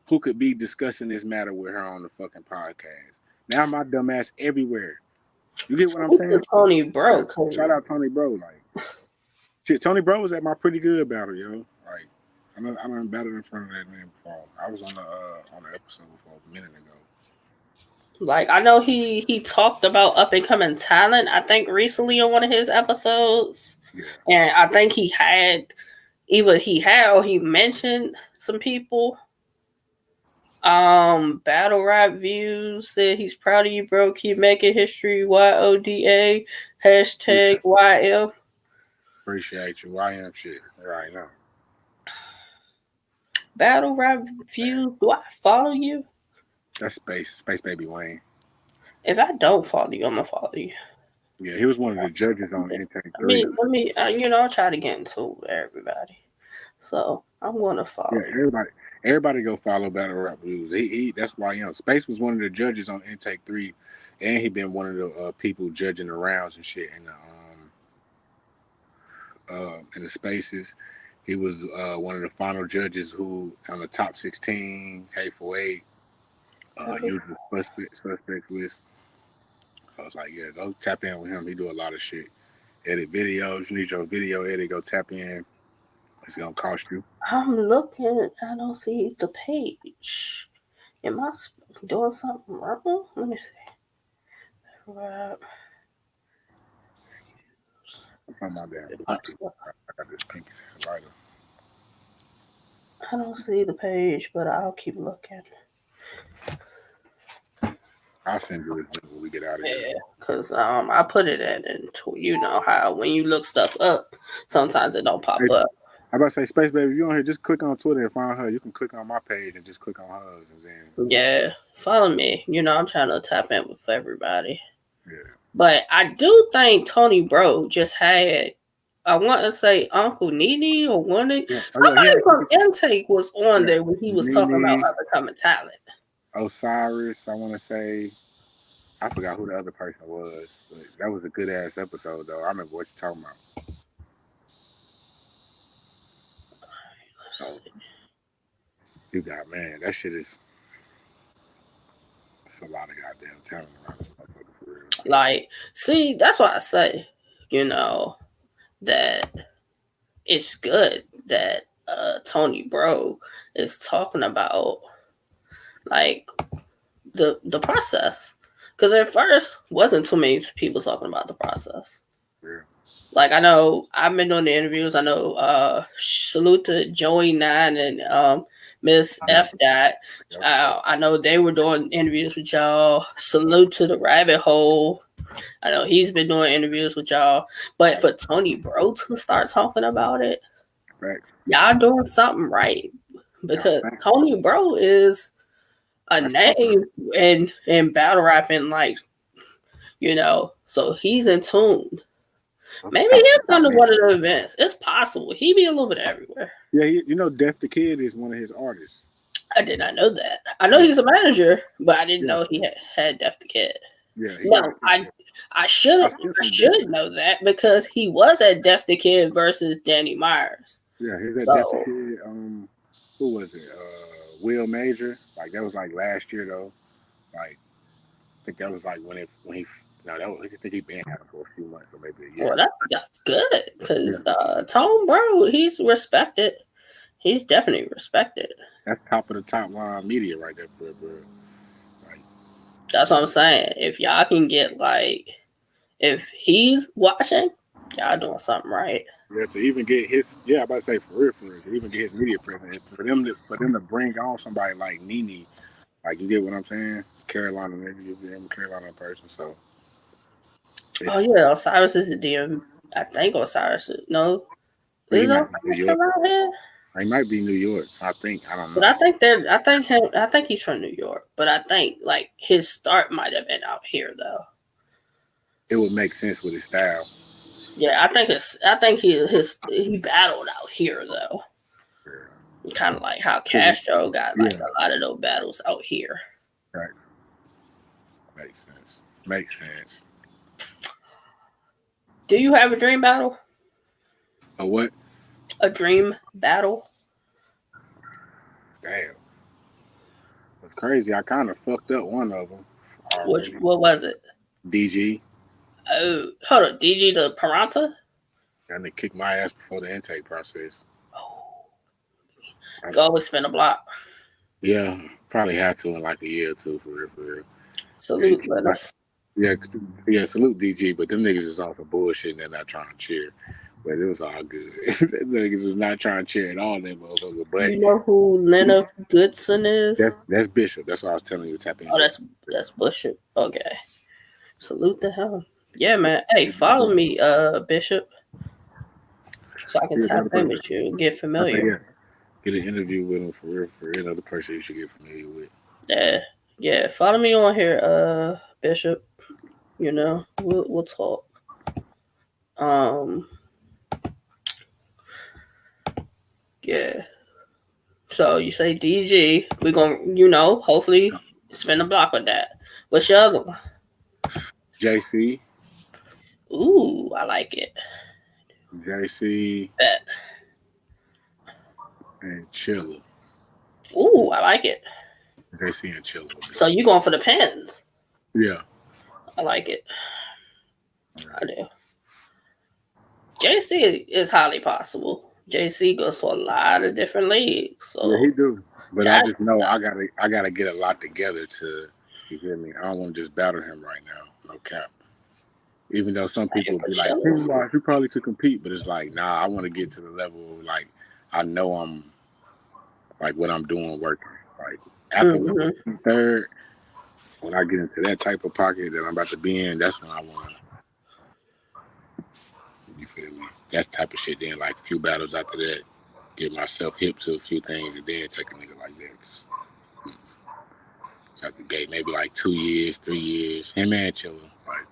who could be discussing this matter with her on the fucking podcast. Now my dumb ass everywhere. You get what I'm Speak to saying? Tony Bro, Shout cause out Tony Bro. Like shit, Tony Bro was at my pretty good battle, yo. Like I done battled in front of that man before. I was on the episode before a minute ago. like I know he talked about up and coming talent. I think recently on one of his episodes, Yeah. and I think either he had or he mentioned some people. Battle Rap Views said he's proud of you, bro. Keep making history. YODA hashtag YM. Appreciate you. YM shit right now. Battle Rap Views. Do I follow you? That's Space Baby Wayne. If I don't follow you, I'm gonna follow you. Yeah, he was one of the judges on Intake 3. Let me. I'll try to get into everybody. So I'm gonna follow. Yeah, everybody go follow Battle Rap Views. He that's YM. Space was one of the judges on Intake 3, and he been one of the people judging the rounds and shit in the spaces. He was one of the final judges who on the top 16, Hateful Eight, usual suspect list. I was like, yeah, go tap in with him. He do a lot of shit. Edit videos. You need your video edit. Go tap in. It's gonna cost you. I'm looking. I don't see the page. Am I doing something wrong? Let me see. Rap. I'm my damn. I got this pink lighter. I don't see the page, but I'll keep looking. I'll send you it when we get out of here. Yeah, because I put it into, you know how when you look stuff up, sometimes it don't pop up. I about to say, Space Baby, if you on here, just click on Twitter and find her. You can click on my page and just click on hers. And then Yeah, follow me. You know, I'm trying to tap in with everybody. Yeah. But I do think Tony Bro just had, I want to say Uncle Nene or one of somebody from Intake was on there when he was talking about becoming talent. Osiris, I want to say, I forgot who the other person was, but that was a good ass episode though. I remember what you're talking about. You got, man, that shit is. It's a lot of goddamn talent around this motherfucker for real. Like, see, that's why I say, you know, that it's good that Tony Bro is talking about like the process, because at first wasn't too many people talking about the process. Yeah. Like, I know I've been doing the interviews. I know salute to Joey 9 and Miss F Dot. I know they were doing interviews with y'all. Salute to the Rabbit Hole. I know he's been doing interviews with y'all. But for Tony Bro to start talking about it, y'all doing something right. Because Tony Bro is a name in battle rapping, like, you know, so he's in tune. Maybe he'll come to one of the events. It's possible. He be a little bit everywhere. Yeah, you know, Def the Kid is one of his artists. I did not know that. I know he's a manager, but I didn't know he had Def the Kid. Yeah. No, I should know that because he was at Def the Kid versus Danny Myers. Yeah, he's at Def the Kid. Who was it? Will Major. Like, that was like last year though. Like, I think that was like when he. No, I think he been out for a few months or maybe a year. Well, that's good because Tone Bro, he's respected. He's definitely respected. That's top of the top line media right there, bro. Like, that's what I'm saying. If y'all can get if he's watching, y'all doing something right. Yeah, to even get his, I'm about to say for real, to even get his media presence, for them to bring on somebody like Nene, like, you get what I'm saying? It's Carolina, maybe you're a Carolina person, so. Oh yeah, Osiris is a DM. I think Osiris is Is he might be New York. I think. I don't know. But I think he's from New York. But I think like his start might have been out here though. It would make sense with his style. Yeah, I think he battled out here though. Yeah. Kind of like how Castro got a lot of those battles out here. Right. Makes sense. Do you have a dream battle? A what? A dream battle. Damn. It's crazy. I kind of fucked up one of them. What was it? DG. Oh, hold on. DG the Paranta? And they kicked my ass before the intake process. Oh. Go always spin a block. Yeah, probably have to in like a year or two for real. Salute, brother. Yeah, salute DG, but them niggas is off of bullshit and they're not trying to cheer. But it was all good. That niggas was not trying to cheer at all that motherfucker. But You know who Lena Goodson is? that's Bishop. That's what I was telling you to tap in Oh, with. that's Bishop. Okay. Salute to him. Yeah, man. Hey, follow me, Bishop, so I can He's tap another in person. with you and get I think familiar. get an interview with him for real. For another person you should get familiar with. Yeah. Follow me on here, Bishop. You know, we'll talk. Um, yeah. So you say DG? We're gonna, hopefully spin the block with that. What's your other one? JC, Ooh, I like it. JC, Bet. and Chilla. Ooh, I like it. JC and Chilla. So you going for the pens? Yeah. I like it. I do. JC is highly possible. JC goes to a lot of different leagues. So Yeah, he do. But I that, just know I gotta get a lot together to, you feel me? I don't want to just battle him right now. No cap. Even though some people would be like, team wise, you probably could compete, but it's like, nah, I want to get to the level of, like, I know I'm like what I'm doing working. Like after level third, when I get into that type of pocket that I'm about to be in, that's when I want to. You feel me? That type of shit. Then like a few battles after that, get myself hip to a few things, and then take a nigga like that. Cause out the gate, maybe like 2 years, 3 years, him and Chilla. Like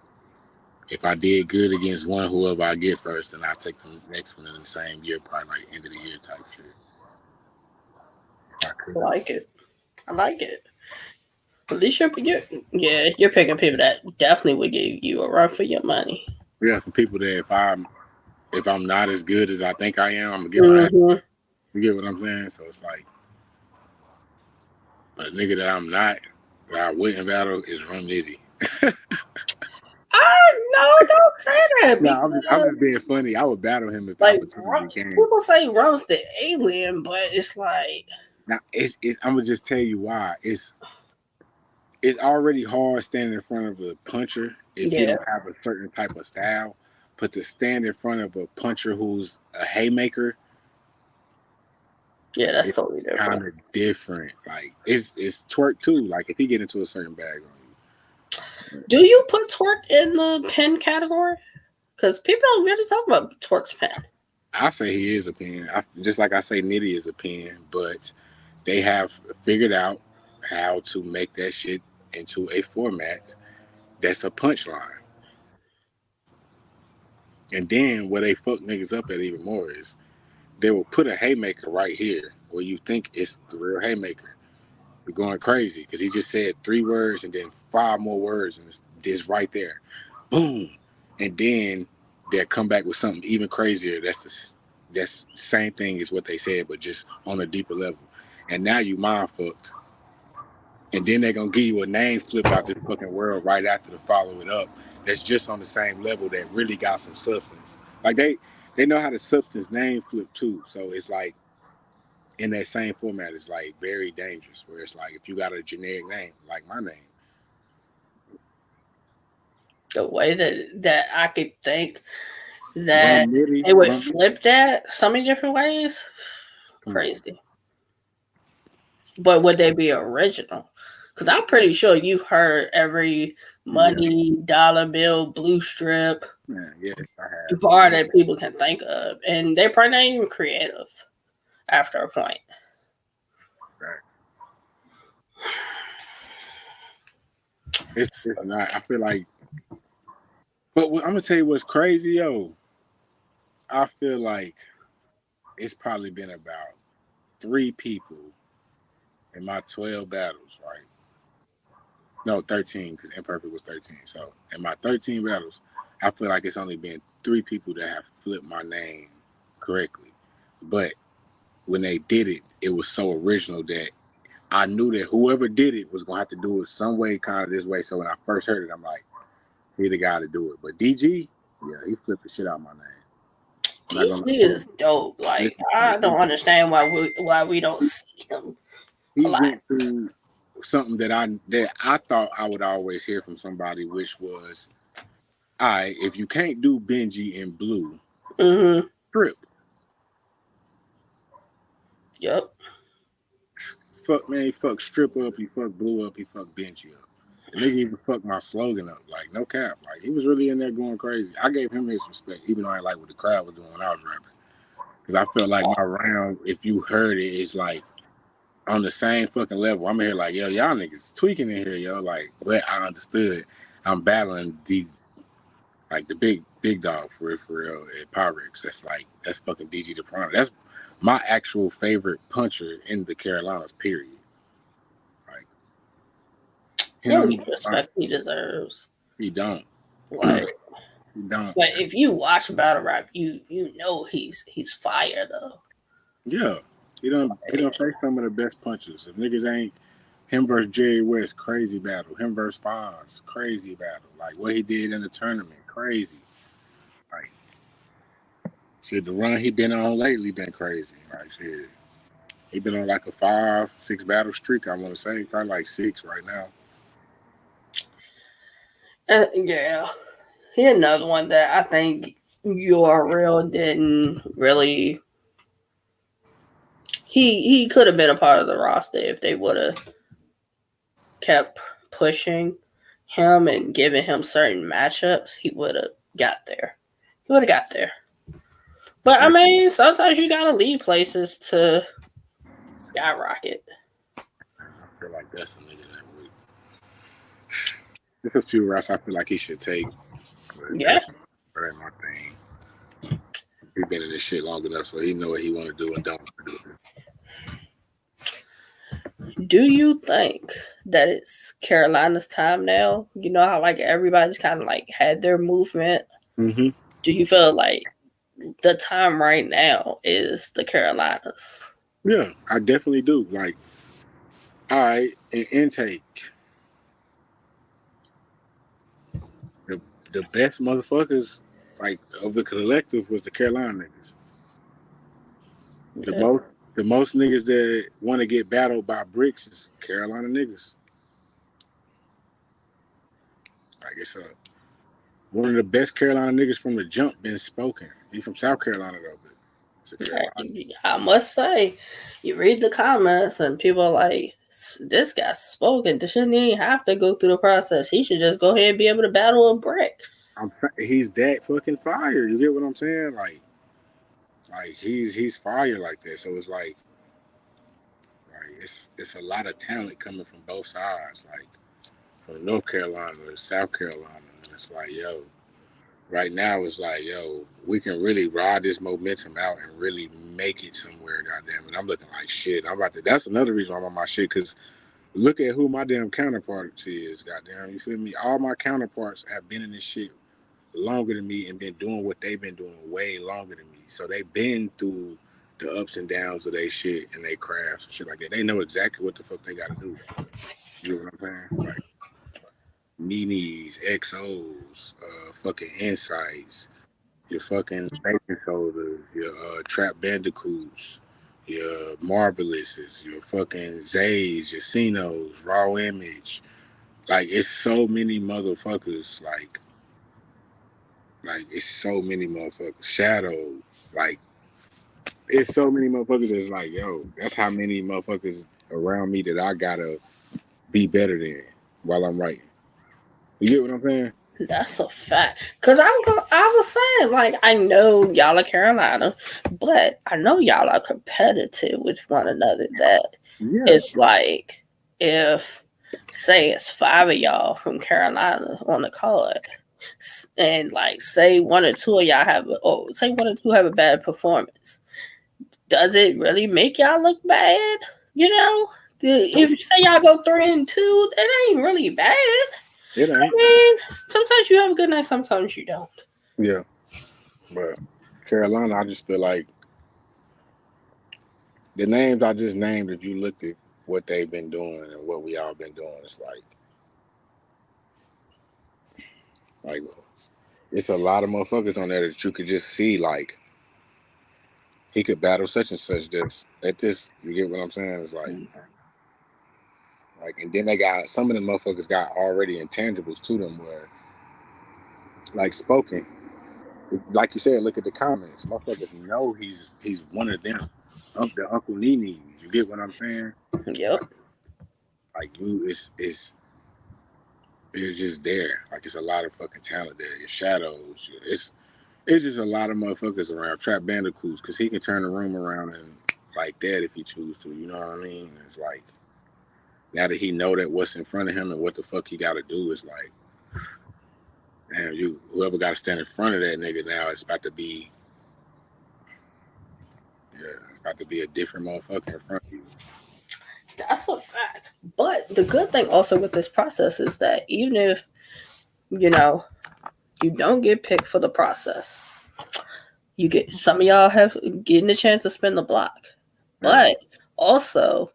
if I did good against one, whoever I get first, then I take the next one in the same year, probably like end of the year type shit. If I could. I like it. I like it. At least you're picking people that definitely would give you a run for your money. Yeah, some people that if I'm not as good as I think I am, I'm gonna get my ass. You get what I'm saying? So it's like, but a nigga that I'm not, that I wouldn't battle is Rum Nitty. No, don't say that. No, I'm just being funny. I would battle him if the Like opportunity came. people say Rum's the alien, but it's like Now, I'm gonna just tell you why. It's already hard standing in front of a puncher if you don't have a certain type of style. But to stand in front of a puncher who's a haymaker, that's totally different. Kind of different. Like it's twerk too. Like if he get into a certain bag on you. Do you put twerk in the pen category? Because people don't really talk about twerk's pen. I say he is a pen. Just like I say Nitty is a pen, but they have figured out how to make that shit into a format that's a punchline. And then where they fuck niggas up at even more is they will put a haymaker right here where you think it's the real haymaker. You're going crazy because he just said 3 words and then 5 more words and it's this right there. Boom. And then they'll come back with something even crazier. That's the same thing as what they said, but just on a deeper level. And now you mind fucked. And then they're gonna give you a name flip out this fucking world right after to follow it up. That's just on the same level that really got some substance. Like they know how to substance name flip too. So it's like in that same format, it's like very dangerous. Where it's like if you got a generic name, like my name. The way that I could think that they would flip that so many different ways, crazy. But would they be original? Because I'm pretty sure you've heard every money, dollar bill, Blustrip bar that people can think of, and they're probably not even creative after a point. Right. It's not. I feel like, but I'm gonna tell you what's crazy, yo. I feel like it's probably been about 3 people in my 12 battles, right? No, 13, because Imperfect was 13. So in my 13 battles, I feel like it's only been 3 people that have flipped my name correctly. But when they did it, it was so original that I knew that whoever did it was gonna have to do it some way, kind of this way. So when I first heard it, I'm like, he the guy to do it. But DG, yeah, he flipped the shit out of my name. DG is dope. Like I don't understand why we don't see him. He went through something that I thought I would always hear from somebody, which was, all right, if you can't do Benjii in blue, Mm-hmm. Strip. Yep. Fuck man, he fucked Strip up, he fucked Blue up, he fucked Benjii up. The nigga even fucked my slogan up. Like, no cap. Like, he was really in there going crazy. I gave him his respect, even though I didn't like what the crowd was doing when I was rapping. Because I felt like my round, if you heard it, it's like on the same fucking level. I'm here like, yo, y'all niggas tweaking in here, yo. Like, but I understood. I'm battling the big dog for real at Pyrex. That's fucking DG the Prime. That's my actual favorite puncher in the Carolinas, period. Like Him, him, the respect he deserves. he don't. Like, He don't. but if you watch battle rap, you know he's fire though. Yeah. He don't face some of the best punches. If niggas ain't him versus Jerry West, crazy battle. Him versus Fonz, crazy battle. Like what he did in the tournament, crazy. Like shit, the run he been on lately been crazy. Like shit. He been on like a 5-6 battle streak, I want to say. Probably like 6 right now. Yeah. He another one that I think URL didn't really. He could have been a part of the roster if they would have kept pushing him and giving him certain matchups. He would have got there. But I mean, sometimes you gotta leave places to skyrocket. I feel like that's a nigga that would. There's a few routes I feel like he should take. Yeah. That ain't my thing. He been in this shit long enough, so he know what he want to do and don't do. Do you think that it's Carolina's time now? You know how like everybody's kind of like had their movement. Mm-hmm. Do you feel like the time right now is the Carolinas? Yeah, I definitely do. Like, all right, in intake, the best motherfuckers like of the collective was the Carolina niggas. Yeah. The most niggas that want to get battled by bricks is Carolina niggas. Like it's one of the best Carolina niggas from the jump been spoken. He from South Carolina though, but it's a Carolina. I must say, you read the comments and people are like, this guy's spoken. This shouldn't even have to go through the process. He should just go ahead and be able to battle a brick. He's that fucking fire. You get what I'm saying? Like he's fire like that. So it's like it's a lot of talent coming from both sides. Like from North Carolina to South Carolina. And it's like, yo, right now it's like, yo, we can really ride this momentum out and really make it somewhere, goddamn. And I'm looking like shit. That's another reason I'm on my shit, because look at who my damn counterpart is, goddamn. You feel me? All my counterparts have been in this shit longer than me and been doing what they've been doing way longer than me. So they've been through the ups and downs of their shit and their crafts and shit like that. They know exactly what the fuck they gotta do. You know what I'm saying? Like Minis, XOs, fucking Insights, your fucking Bacon Shoulders, your Trap Bandicoots, your Marvelouses, your fucking Zays, your Cinos, Raw Image. Like it's so many motherfuckers. Like it's so many motherfuckers. Shadow. Like it's so many motherfuckers that's like, yo, that's how many motherfuckers around me that I gotta be better than while I'm writing. You get what I'm saying? That's a fact. Cause I was saying, like, I know y'all are Carolina, but I know y'all are competitive with one another. That it's like if say it's 5 of y'all from Carolina on the card, and like say 1 or 2 of y'all have a bad performance. Does it really make y'all look bad? You know, if you say y'all go 3-2, it ain't really bad. It ain't. I mean, sometimes you have a good night, sometimes you don't. Yeah. But Carolina, I just feel like the names I just named, if you looked at what they've been doing and what we all been doing, it's like it's a lot of motherfuckers on there that you could just see, like, he could battle such and such just at this. You get what I'm saying? It's like, and then they got some of the motherfuckers got already intangibles to them where, like, spoken. like you said, look at the comments. Motherfuckers know he's one of them. The Uncle Nene. You get what I'm saying? Yep. Like it's just there. Like it's a lot of fucking talent there. Your shadows. It's just a lot of motherfuckers around. Trap Bandicoots, because he can turn the room around and like that if he choose to. You know what I mean? It's like now that he know that what's in front of him and what the fuck he got to do is like, man, whoever got to stand in front of that nigga now, it's about to be a different motherfucker in front of you. That's a fact. But the good thing also with this process is that even if, you know, you don't get picked for the process, you get some of y'all have getting a chance to spin the block. But also,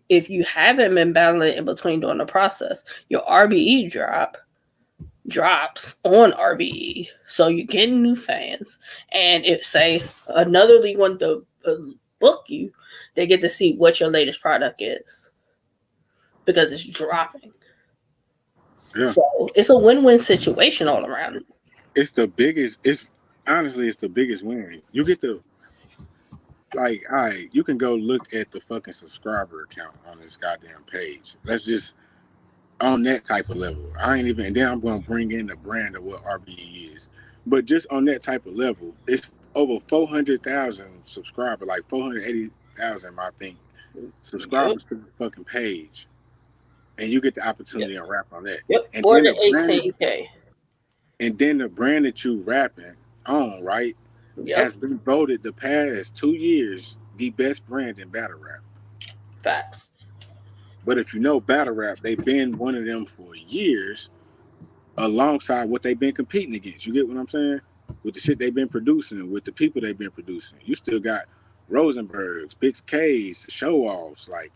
if you haven't been battling in between during the process, your RBE drops on RBE. So you're getting new fans. And if, say, another league wants to book you, they get to see what your latest product is because it's dropping. Yeah. So it's a win-win situation all around. It's the biggest. Honestly, it's the biggest win. You get to, like, all right, you can go look at the fucking subscriber account on this goddamn page. Let's just on that type of level. I ain't even, and then I'm gonna bring in the brand of what RBE is. But just on that type of level, it's over 400,000 subscribers, like 480,000, I think, subscribers to the fucking page, and you get the opportunity to rap on that. Yep, And more then than 18K. And then the brand that you rapping on, right, has been voted the past 2 years the best brand in battle rap. Facts. But if you know battle rap, they've been one of them for years, alongside what they've been competing against. You get what I'm saying? With the shit they've been producing, with the people they've been producing. You still got Rosenbergs, Big K's, show offs. Like,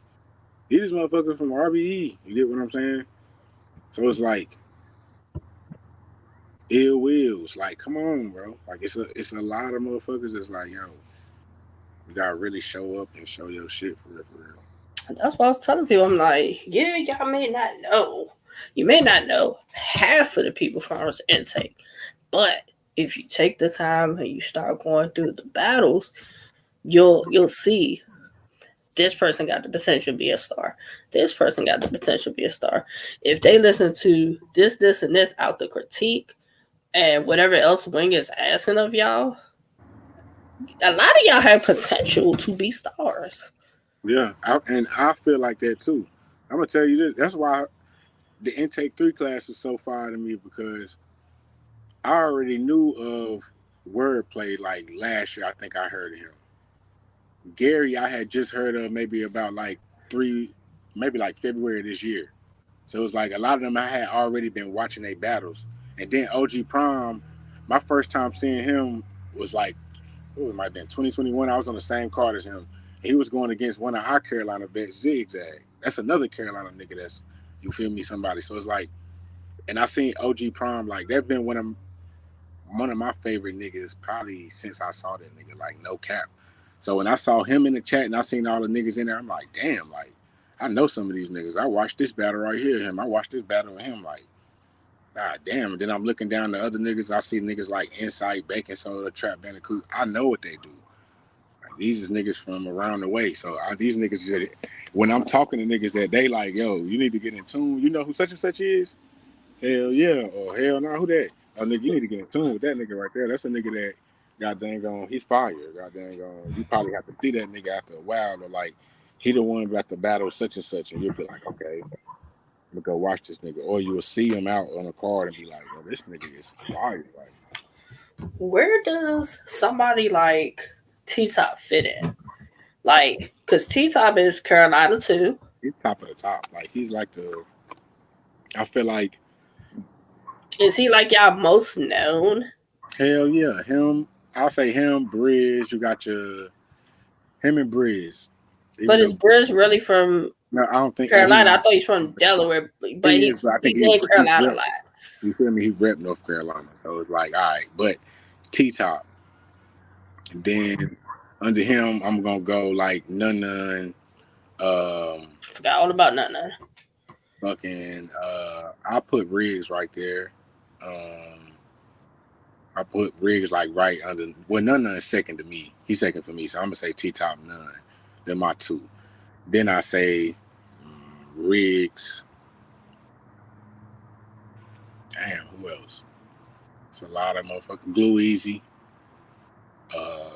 these motherfuckers from RBE. You get what I'm saying? So it's like ill wills. Like, come on, bro. Like, it's a lot of motherfuckers that's like, yo, you gotta really show up and show your shit for real, for real. That's why I was telling people. I'm like, yeah, y'all may not know. You may not know half of the people from our intake, but if you take the time and you start going through the battles, you'll see this person got the potential to be a star. This person got the potential to be a star. If they listen to this, and this out the critique and whatever else Wing is asking of y'all, a lot of y'all have potential to be stars. Yeah, I feel like that too. I'm gonna tell you this. That's why the intake 3 class was so fire to me, because I already knew of wordplay. Like last year, I think I heard of him. Gary, I had just heard of maybe about like maybe like February this year. So it was like a lot of them I had already been watching their battles. And then OG Prom, my first time seeing him was like, it might have been 2021. I was on the same card as him. He was going against one of our Carolina vets, Zigzag. That's another Carolina nigga that's, you feel me, somebody. So it's like, and I seen OG Prom, like, that's been one of my favorite niggas probably since I saw that nigga, like, no cap. So when I saw him in the chat and I seen all the niggas in there, I'm like, damn, like, I know some of these niggas. I watched this battle right here, I watched this battle with him, like, God damn. And then I'm looking down the other niggas. I see niggas like Insight, Bacon Soda, Trap Bandicoot. I know what they do. Like, these is niggas from around the way. So these niggas, when I'm talking to niggas that they like, yo, you need to get in tune. You know who such and such is? Hell yeah. Or hell no, who that? Oh, nigga, you need to get in tune with that nigga right there. That's a nigga that, god dang on, he fire. God dang on, you probably have to see that nigga after a while, or like, he the one about to battle such and such. And you'll be like, okay, I'm gonna go watch this nigga. Or you will see him out on a card and be like, yo, this nigga is fire. Like, Where does somebody like T-Top fit in? Like, because T-Top is Carolina too. he's top of the top. Like, he's like I feel like. Is he like y'all most known? Hell yeah. Him. I'll say him, Briz. You got him and Briz. But is Briz really from No, I don't think Carolina? I thought he's from Delaware, but he is, but I think he's in Carolina a lot. You feel me? He rep North Carolina. So it's like, all right. But T-Top. Then under him, I'm gonna go like None. Forgot all about None. Fucking I'll put Riggs right there. I put Riggs like right under. Well, none is second to me. He's second for me, so I'm gonna say T Top none. They're my two. Then I say Riggs. Damn, who else? It's a lot of motherfucking Glue Easy. Dang.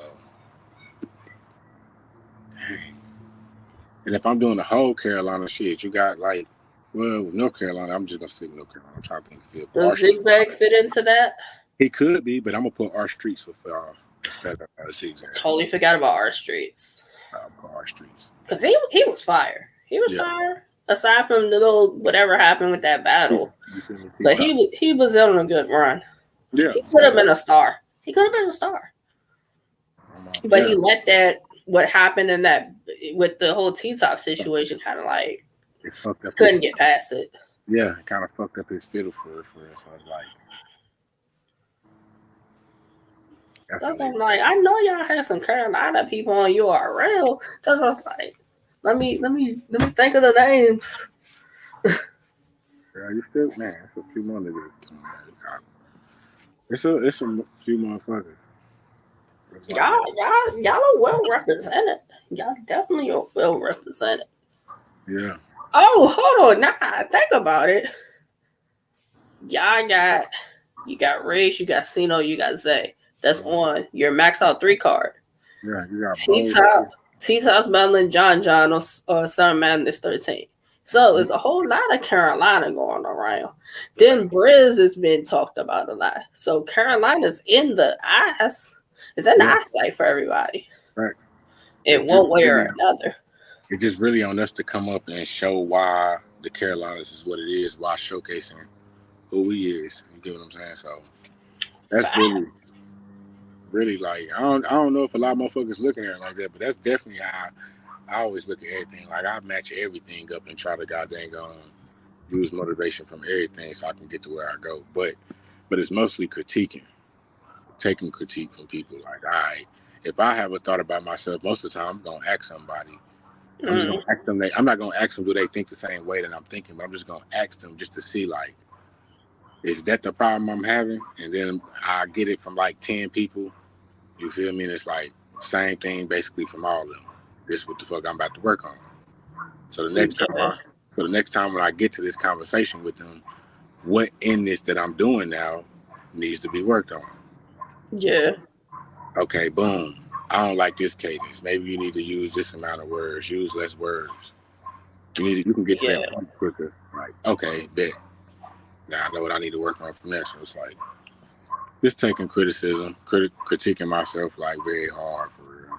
And if I'm doing the whole Carolina shit, you got like, well, North Carolina. I'm just gonna stick with North Carolina. I'm trying to think of Does Zigzag fit into that? He could be, but I'm gonna put our streets for Five instead of Zigzag. Totally forgot about our streets. I'll put our streets because he was fire. He was fire. Aside from the little whatever happened with that battle, but he was on a good run. Yeah, he could have been a star. He could have been a star, but he let that what happened in that with the whole T-Top situation kind of like couldn't get past it. Yeah, it kind of fucked up his fiddle for us. So it's like. That's what I'm like. I know y'all had some Carolina people on URL. That's what I was like. Let me think of the names. Girl, you still man? It's a few more niggas. It's a few motherfuckers. Y'all are well represented. Y'all definitely are well represented. Yeah. Oh, hold on. Now I think about it. You got Riggs, you got Sino, you got Zay. That's on your max out 3 card. Yeah, you got T-Top's battling John on Summer Madness 13. So there's a whole lot of Carolina going around. Then Briz has been talked about a lot. So Carolina's in the eyes. It's in the eyesight for everybody. Right. In one way or another. It's just really on us to come up and show why the Carolinas is what it is, why showcasing who he is. You get what I'm saying? So that's really like I don't know if a lot of motherfuckers looking at it like that, but that's definitely how I always look at everything. Like I match everything up and try to goddamn use motivation from everything so I can get to where I go. But it's mostly critiquing, taking critique from people. Like, all right, if I have a thought about myself, most of the time I'm gonna ask somebody. I'm just gonna ask them. I'm not gonna ask them do they think the same way that I'm thinking, but I'm just gonna ask them just to see like, is that the problem I'm having? And then I get it from like 10 people. You feel me? And it's like same thing basically from all of them. This is what the fuck I'm about to work on. So the next time when I get to this conversation with them, what in this that I'm doing now needs to be worked on. Yeah. Okay, boom. I don't like this cadence. Maybe you need to use this amount of words. Use less words. You can get to that point quicker. Like, okay, bet. Now I know what I need to work on from there. So it's like just taking criticism, critiquing myself like very hard for real.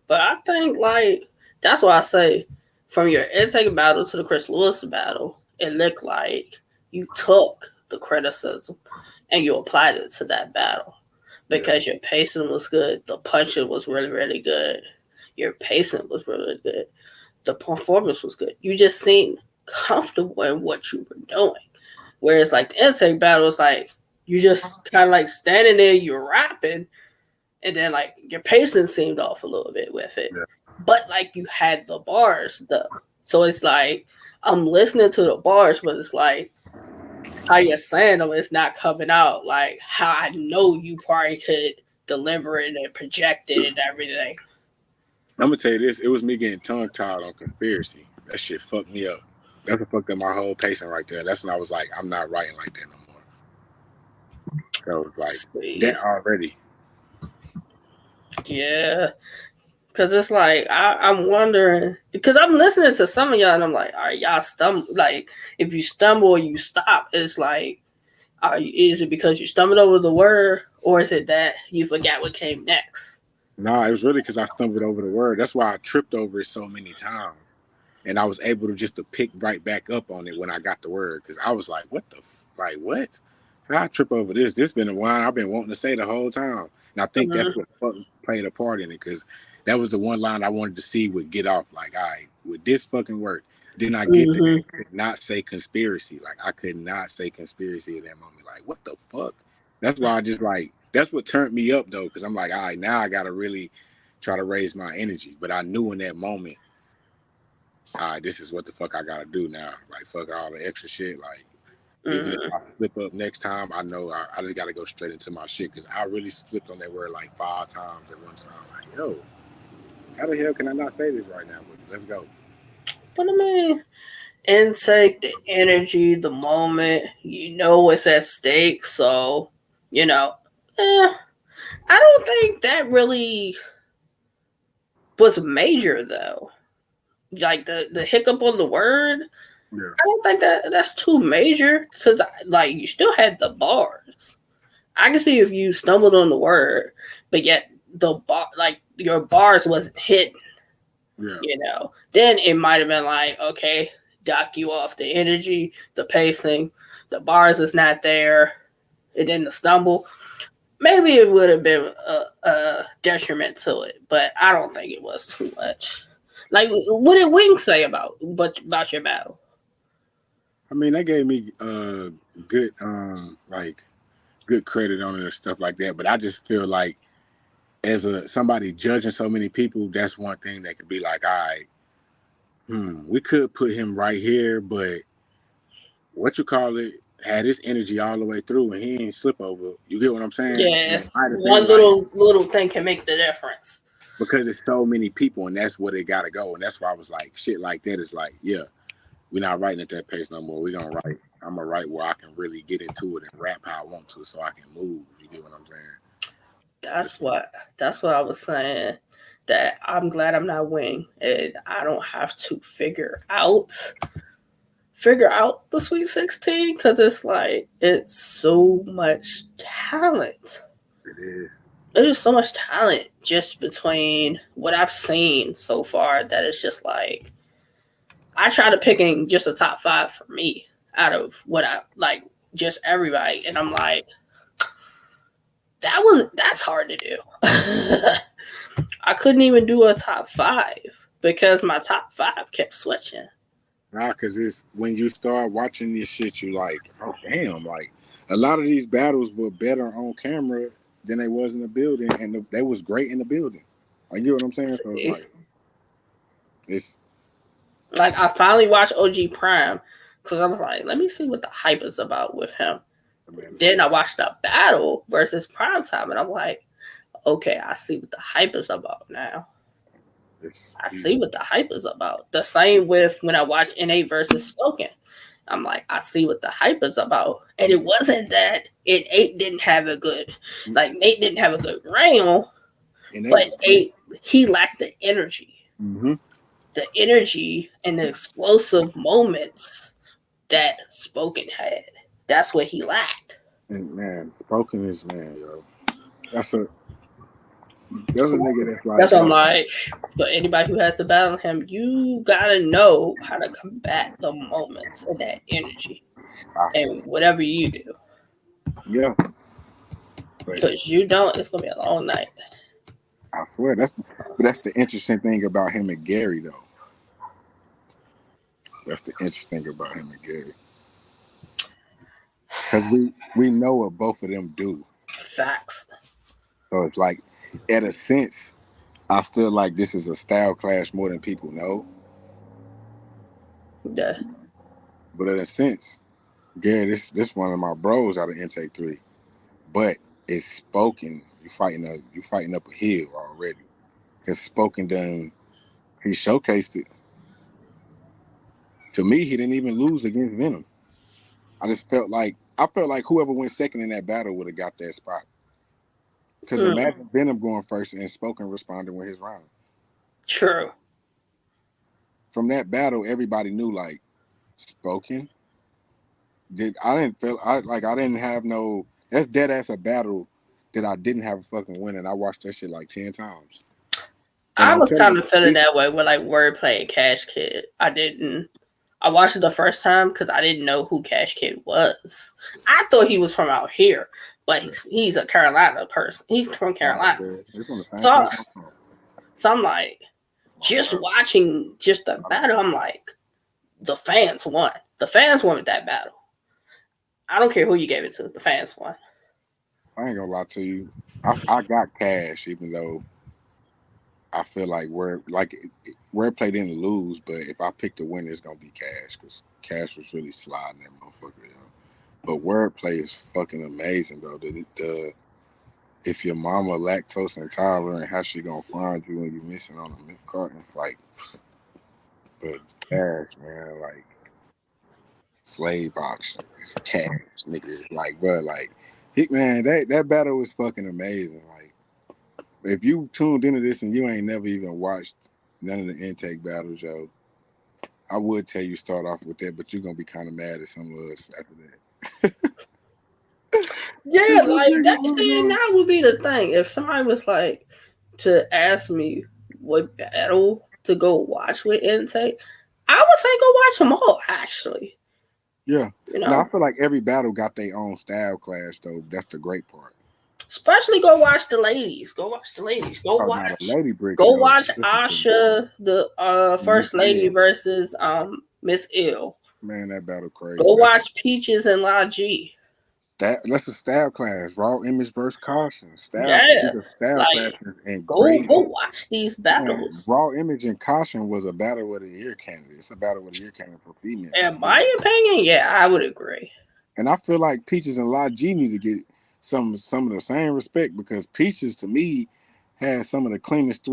But I think like that's why I say from your intake battle to the Chris Lewis battle, it looked like you took the criticism and you applied it to that battle. Because your pacing was good, the punching was really, really good. Your pacing was really good. The performance was good. You just seemed comfortable in what you were doing. Whereas like the intake battle was like you just kind of like standing there, you're rapping, and then like your pacing seemed off a little bit with it. Yeah. But like you had the bars though. So it's like I'm listening to the bars, but it's like how you're saying them, it's not coming out like how I know you probably could deliver it and project it and everything. I'm gonna tell you this: it was me getting tongue-tied on conspiracy. That shit fucked me up. That's what fucked up my whole pacing right there. That's when I was like, I'm not writing like that no more. So it's like that already. Yeah. Cause it's like I'm wondering because I'm listening to some of y'all and I'm like, all right, y'all stumble. Like if you stumble or you stop, it's like, is it because you stumbled over the word or is it that you forgot what came next? No, it was really because I stumbled over the word. That's why I tripped over it so many times, and I was able to just to pick right back up on it when I got the word. Because I was like, what the what? How I trip over this? This been a while. I've been wanting to say the whole time, and I think that's what played a part in it because. That was the one line I wanted to see would get off. Like, all right, would this fucking work? Then I get there, I could not say conspiracy. Like, I could not say conspiracy at that moment. Like, what the fuck? That's why I just like, that's what turned me up though. Cause I'm like, all right, now I got to really try to raise my energy. But I knew in that moment, all right, this is what the fuck I got to do now. Like, fuck all the extra shit. Like, Even if Mm-hmm. I slip up next time, I know I just got to go straight into my shit because I really slipped on that word like 5 times at one time. Like, yo, how the hell can I not say this right now? But let's go. But I mean, intake, the energy, the moment, you know what's at stake. So, you know, I don't think that really was major though. Like the hiccup on the word, Yeah. I don't think that's too major because like you still had the bars. I can see if you stumbled on the word, but yet the bar, like your bars wasn't hidden. Yeah. Then it might have been like, okay, dock you off the energy, the pacing, the bars is not there, and then the stumble. Maybe it would have been a detriment to it, but I don't think it was too much. Like, what did Wing say about your battle? I mean, they gave me good like good credit on it and stuff like that. But I just feel like as somebody judging so many people, that's one thing that could be like, all right, we could put him right here, but what you call it had his energy all the way through and he ain't slip over. You get what I'm saying? And Yeah, it might have been one like little thing can make the difference. because it's so many people and that's where they gotta go. And that's why I was like, shit like that is like, yeah, we're not writing at that pace no more. We're gonna write. I'm gonna write where I can really get into it and rap how I want to so I can move. You get what I'm saying? That's what I was saying. That I'm glad I'm not Wing, and I don't have to figure out the Sweet 16 because it's like it's so much talent. It is. There's so much talent just between what I've seen so far that it's just like I try to picking just a top five for me out of what I like, just everybody, and I'm like, that's hard to do. I couldn't even do a top five because my top five kept switching. Nah, cause it's when you start watching this shit, you like, oh damn, like a lot of these battles were better on camera than they was in the building, and they was great in the building. Like, you know what I'm saying? So it's See? like it's Like I finally watched OG Prime because I was like, let me see what the hype is about with him. man, Then I watched the battle versus Prime Time, and I'm like, okay, I see what the hype is about now. it's I see what the hype is about. The same with when I watched NA versus Spoken. I'm like, I see what the hype is about. And it wasn't that Nate didn't have a good, like Nate didn't have a good round, and that but was good. Nate, he lacked the energy. Mm-hmm. The energy and the explosive moments that Spoken had. That's what he lacked. And man, Spoken is man, yo. That's a that's a nigga that's That's like, what I'm yo, like. But anybody who has to battle him, you gotta know how to combat the moments and that energy I, and whatever you do. yeah, but Because you don't, it's gonna be a long night. I swear that's the interesting thing about him and Gary though. That's the interesting thing about him and Gary. Because we know what both of them do. Facts. So it's like, at a sense, I feel like this is a style clash more than people know. Yeah. But in a sense, Gary, this one of my bros out of Intake 3. But it's Spoken. You fighting up a hill already. Because Spoken done he showcased it. To me, he didn't even lose against Venom. I felt like whoever went second in that battle would have got that spot. Because Mm, imagine Venom going first and Spoken responding with his round. true. From that battle, everybody knew like Spoken. I didn't feel I didn't have no that's dead ass a battle that I didn't have a fucking win and I watched that shit like 10 times. And I I'm was telling kind you, of feeling that way with like Wordplay and Cash Kid. I watched it the first time because I didn't know who Cash Kid was. I thought he was from out here, but he's a Carolina person. He's from Carolina. it's on the same So, place I'm from. so I'm like, just watching just the battle, I'm like, the fans won. The fans won with that battle. I don't care who you gave it to. The fans won. I ain't gonna lie to you. I got Cash even though I feel like Wordplay didn't lose, but if I pick the winner, it's gonna be Cash because Cash was really sliding that motherfucker. But wordplay is fucking amazing though. The if your mama lactose intolerant, how she gonna find you when you missing on a milk carton? Like, but cash, man, like slave auction, it's cash, nigga. Like, bro, like, man, that battle was fucking amazing. Like, if you tuned into this and you ain't never even watched none of the intake battles, yo, I would tell you start off with that, but you're gonna be kind of mad at some of us after that. Yeah, like that. See, and that would be the thing. If somebody was like to ask me what battle to go watch with intake, I would say go watch them all. Actually, Yeah. you Now I know, feel like every battle got their own style clash though. That's the great part. especially go watch the ladies. Go watch the ladies. Go Oh, now the watch. Lady Brick Go show. watch Asha, the Miss first lady Ill. versus Miss Ill. Man, that battle Go crazy. watch Peaches and La G. That's a style clash. Raw image versus caution. Style. Yeah, These are style like clashes and great. go watch these Man, battles. Raw image and caution was a battle of the year candidate. It's a battle of the year candidate for females. In my opinion, yeah, I would agree. And I feel like Peaches and La G need to get some of the same respect because Peaches to me had some of the cleanest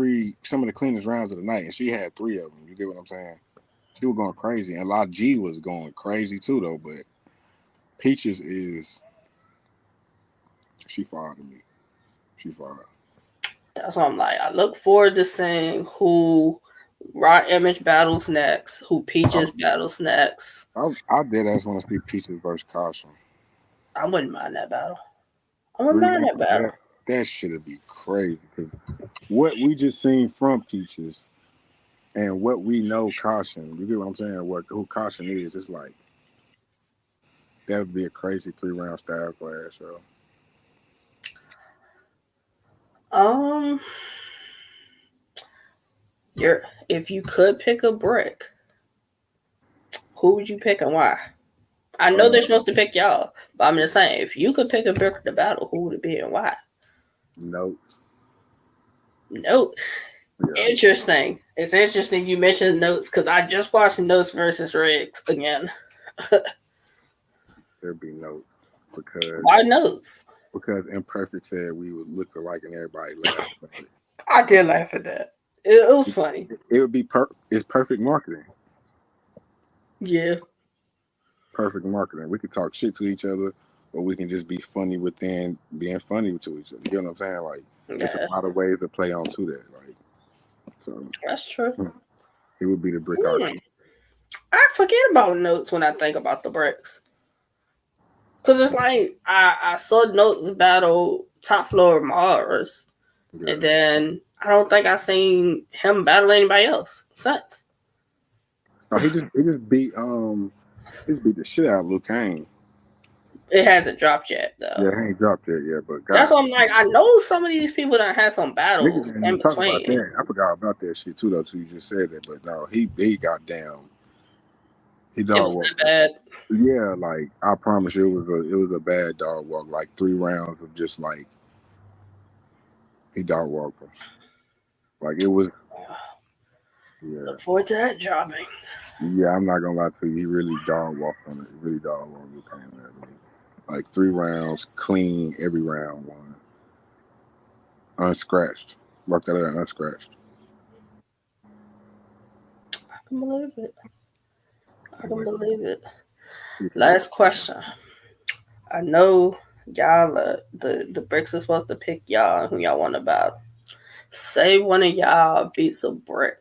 rounds of the night, and she had three of them. You get what I'm saying? She was going crazy, and La G was going crazy too, though. But Peaches she fired to me. She fired. That's what I'm like. I look forward to seeing who Raw Image battles next, who Peaches battles next. I did. I just want to see Peaches versus Caution. I wouldn't mind that battle. I wouldn't mind that battle. That shit'd be crazy. Cause what we just seen from Peaches and what we know Caution, you get what I'm saying? Who Caution is? It's like that would be a crazy 3-round style clash, yo. If you could pick a brick, who would you pick and why? I know they're supposed to pick y'all, but I'm just saying, if you could pick a brick to battle, who would it be and why? Notes. Note. Yeah. Interesting. It's interesting you mentioned Notes because I just watched Notes versus Riggs again. There'd be Notes because why Notes? Because Imperfect said we would look alike and everybody laughed at it. I did laugh at that. It was funny. It would be it's perfect marketing. Yeah. Perfect marketing. We could talk shit to each other, or we can just be funny within being funny to each other. You know what I'm saying? Like, it's a lot of ways to play on to that. Like, so that's true. It would be the brick arc. I forget about Notes when I think about the bricks. Because it's like, I saw Notes battle Top Floor Mars. Yeah. And then I don't think I seen him battle anybody else since. No, he just beat the shit out of Luke Kane. It hasn't dropped yet though. Yeah, it ain't dropped yet yet, but that's what I'm like. I know some of these people that had some battles in between. I forgot about that shit too though. So you just said that, but no, he got down. He dog walked. Bad. Yeah, like I promise you, it was a bad dog walk. Like 3 rounds of just like he dog walked him. Like it was. Yeah. Look forward to that dropping. Yeah, I'm not gonna lie to you. He really dog walked on it. He really dog walked Luke Kane. Like 3 rounds, clean every round, one unscratched. Worked that out unscratched. I can believe it. I can believe it. Last question. I know y'all, the bricks are supposed to pick y'all who y'all want to battle. Say one of y'all beats a brick.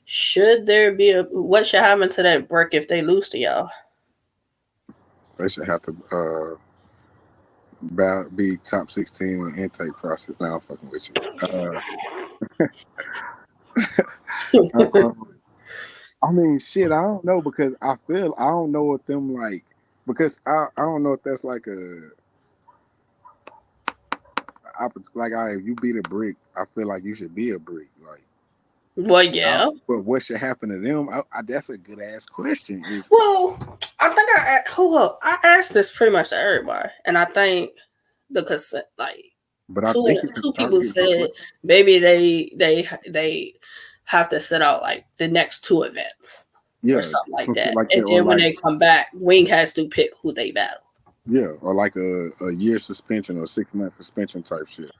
Should there be what should happen to that brick if they lose to y'all? They should have to be top 16 in the intake process. Now I'm fucking with you. I mean, shit, I don't know because I don't know what them like because I don't know if that's like if you beat a brick, I feel like you should be a brick. Like, well, yeah. But what should happen to them? That's a good ass question. Well, I think I asked this pretty much to everybody, and I think because two people said maybe they have to set out like the next 2 events. or Yeah, something like some shit that. like that, And or then when like they come back, Wing has to pick who they battle. yeah, or like a year suspension or 6 month suspension type shit.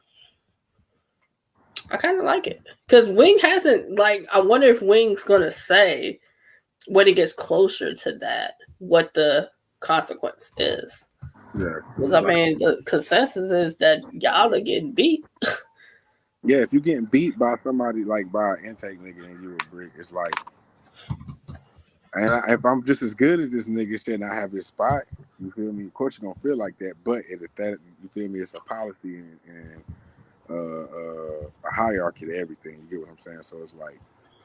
I kind of like it because Wing hasn't like. I wonder if Wing's gonna say when it gets closer to that what the consequence is. Yeah, Because it's I like mean, the consensus is that y'all are getting beat. yeah, if you getting beat by somebody like by an intake nigga and you a brick, it's like, if I'm just as good as this nigga, shit, and I have his spot, you feel me? Of course you're gonna feel like that, but you feel me? It's a policy and a hierarchy to everything. You get what I'm saying? So it's like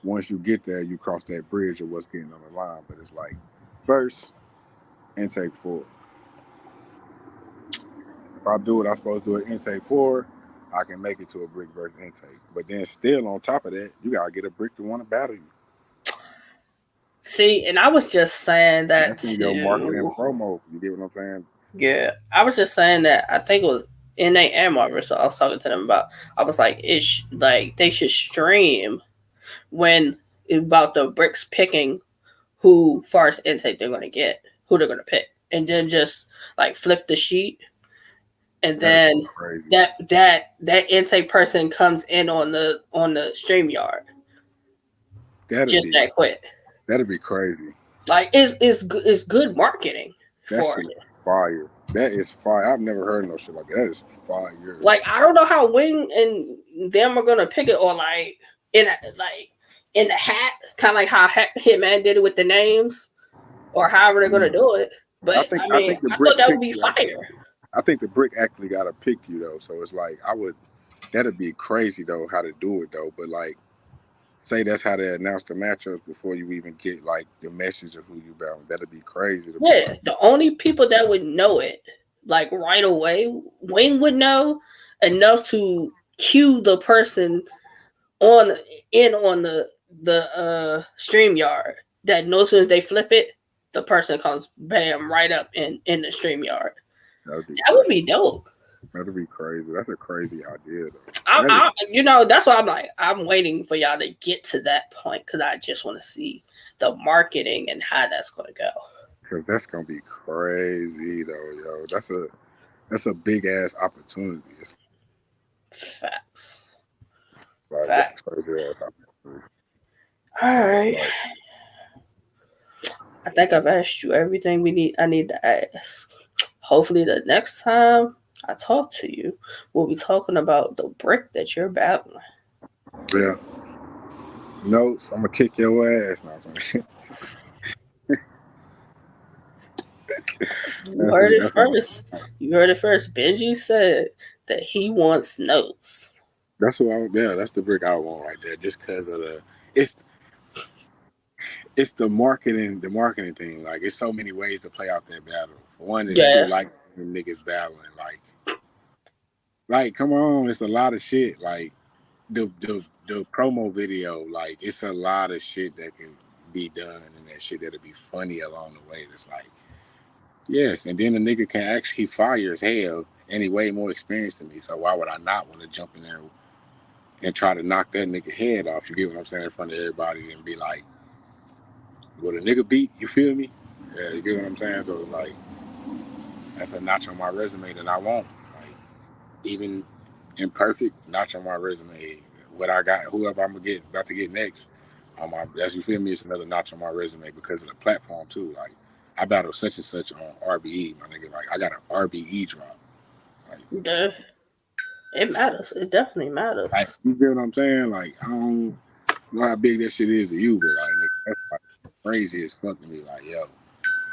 once you get there, you cross that bridge of what's getting on the line. But it's like first intake 4. If I do what I'm supposed to do at intake 4, I can make it to a brick versus intake. But then still on top of that, you gotta get a brick to want to battle you. See, and I was just saying that That's in your marketing too. promo. You get what I'm saying? Yeah, I was just saying that I think it was NA and Marvel. So I was talking to them about. I was like, it's like they should stream when about the bricks picking who first intake they're gonna get, who they're gonna pick, and then just like flip the sheet, and That'd be then crazy. that intake person comes in on the stream yard just that quick. That'd be crazy. Like it's good marketing That for shit it. is fire. That is fire. I've never heard no shit like that. That is fire. Like I don't know how Wing and them are gonna pick it, or like in the hat, kind of like how Hitman did it with the names, or however they're gonna do it. But I mean, I think the I brick thought that would picked be you. fire. I think the brick actually gotta pick you though. So it's like that'd be crazy though how to do it though. But like say that's how they announce the matchups before you even get like the message of who you bound. That'd be crazy to be Yeah, like. the only people that would know it like right away, Wing would know enough to cue the person on on the stream yard that knows when they flip it, the person comes bam right up in the stream yard. That'd be That would crazy. be dope. That'd be crazy. That's a crazy idea though. That's why I'm like, I'm waiting for y'all to get to that point because I just want to see the marketing and how that's going to go. Cause that's gonna be crazy though, yo. That's a big ass opportunity. Facts. Like that's Facts. a crazy ass opportunity. All right. Like, I think I've asked you everything I need to ask. Hopefully the next time I talk to you, we'll be talking about the brick that you're battling. yeah. Notes, I'm gonna kick your ass now. You heard it first. You heard it first. Benjii said that he wants notes. That's that's the brick I want right there. Just because of it's the marketing thing. Like it's so many ways to play out that battle. For one, it's two like niggas battling. Like come on, it's a lot of shit. Like the promo video, like it's a lot of shit that can be done and that shit that'll be funny along the way. It's like yes, and then the nigga can actually fire as hell and he way more experienced than me. So why would I not want to jump in there and try to knock that nigga head off? You get what I'm saying? In front of everybody and be like, "Will a nigga beat?" You feel me? Yeah, you get what I'm saying? So it's like that's a notch on my resume that I want. Like even imperfect notch on my resume. What I got, whoever I'm about to get next, on my that's you feel me. It's another notch on my resume because of the platform too. Like I battle such and such on RBE, my nigga. Like I got an RBE drop. Like, it matters. It definitely matters. Like you feel what I'm saying? Like I don't know how big that shit is to you, but like nigga, that's like crazy as fuck to me. Like yo,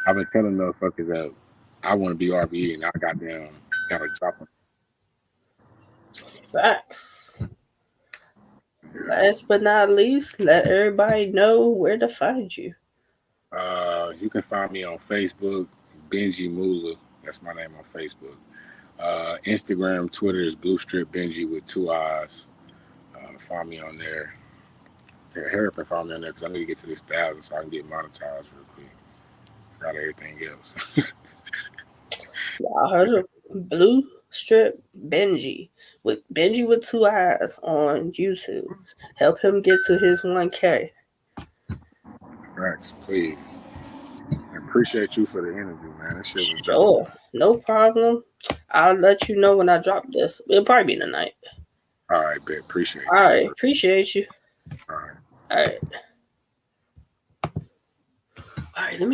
I've been telling motherfuckers that I want to be RBE, and I got to drop them. Facts. Last but not least, let everybody know where to find you. You can find me on Facebook, Benjii Moolah. That's my name on Facebook. Instagram, Twitter is Blustrip Benjii with 2 eyes. Find me on there. Hurry up and find me on there because I need to get to this 1,000 so I can get monetized real quick. Got everything else. I heard of Blustrip Benjii with 2 eyes on YouTube. Help him get to his 1K. Facts, please. I appreciate you for the interview, man. That shit was dope. Sure, no problem. I'll let you know when I drop this. It'll probably be tonight. All right, bet. Appreciate All that. right, appreciate you. All right. All right. All right, let me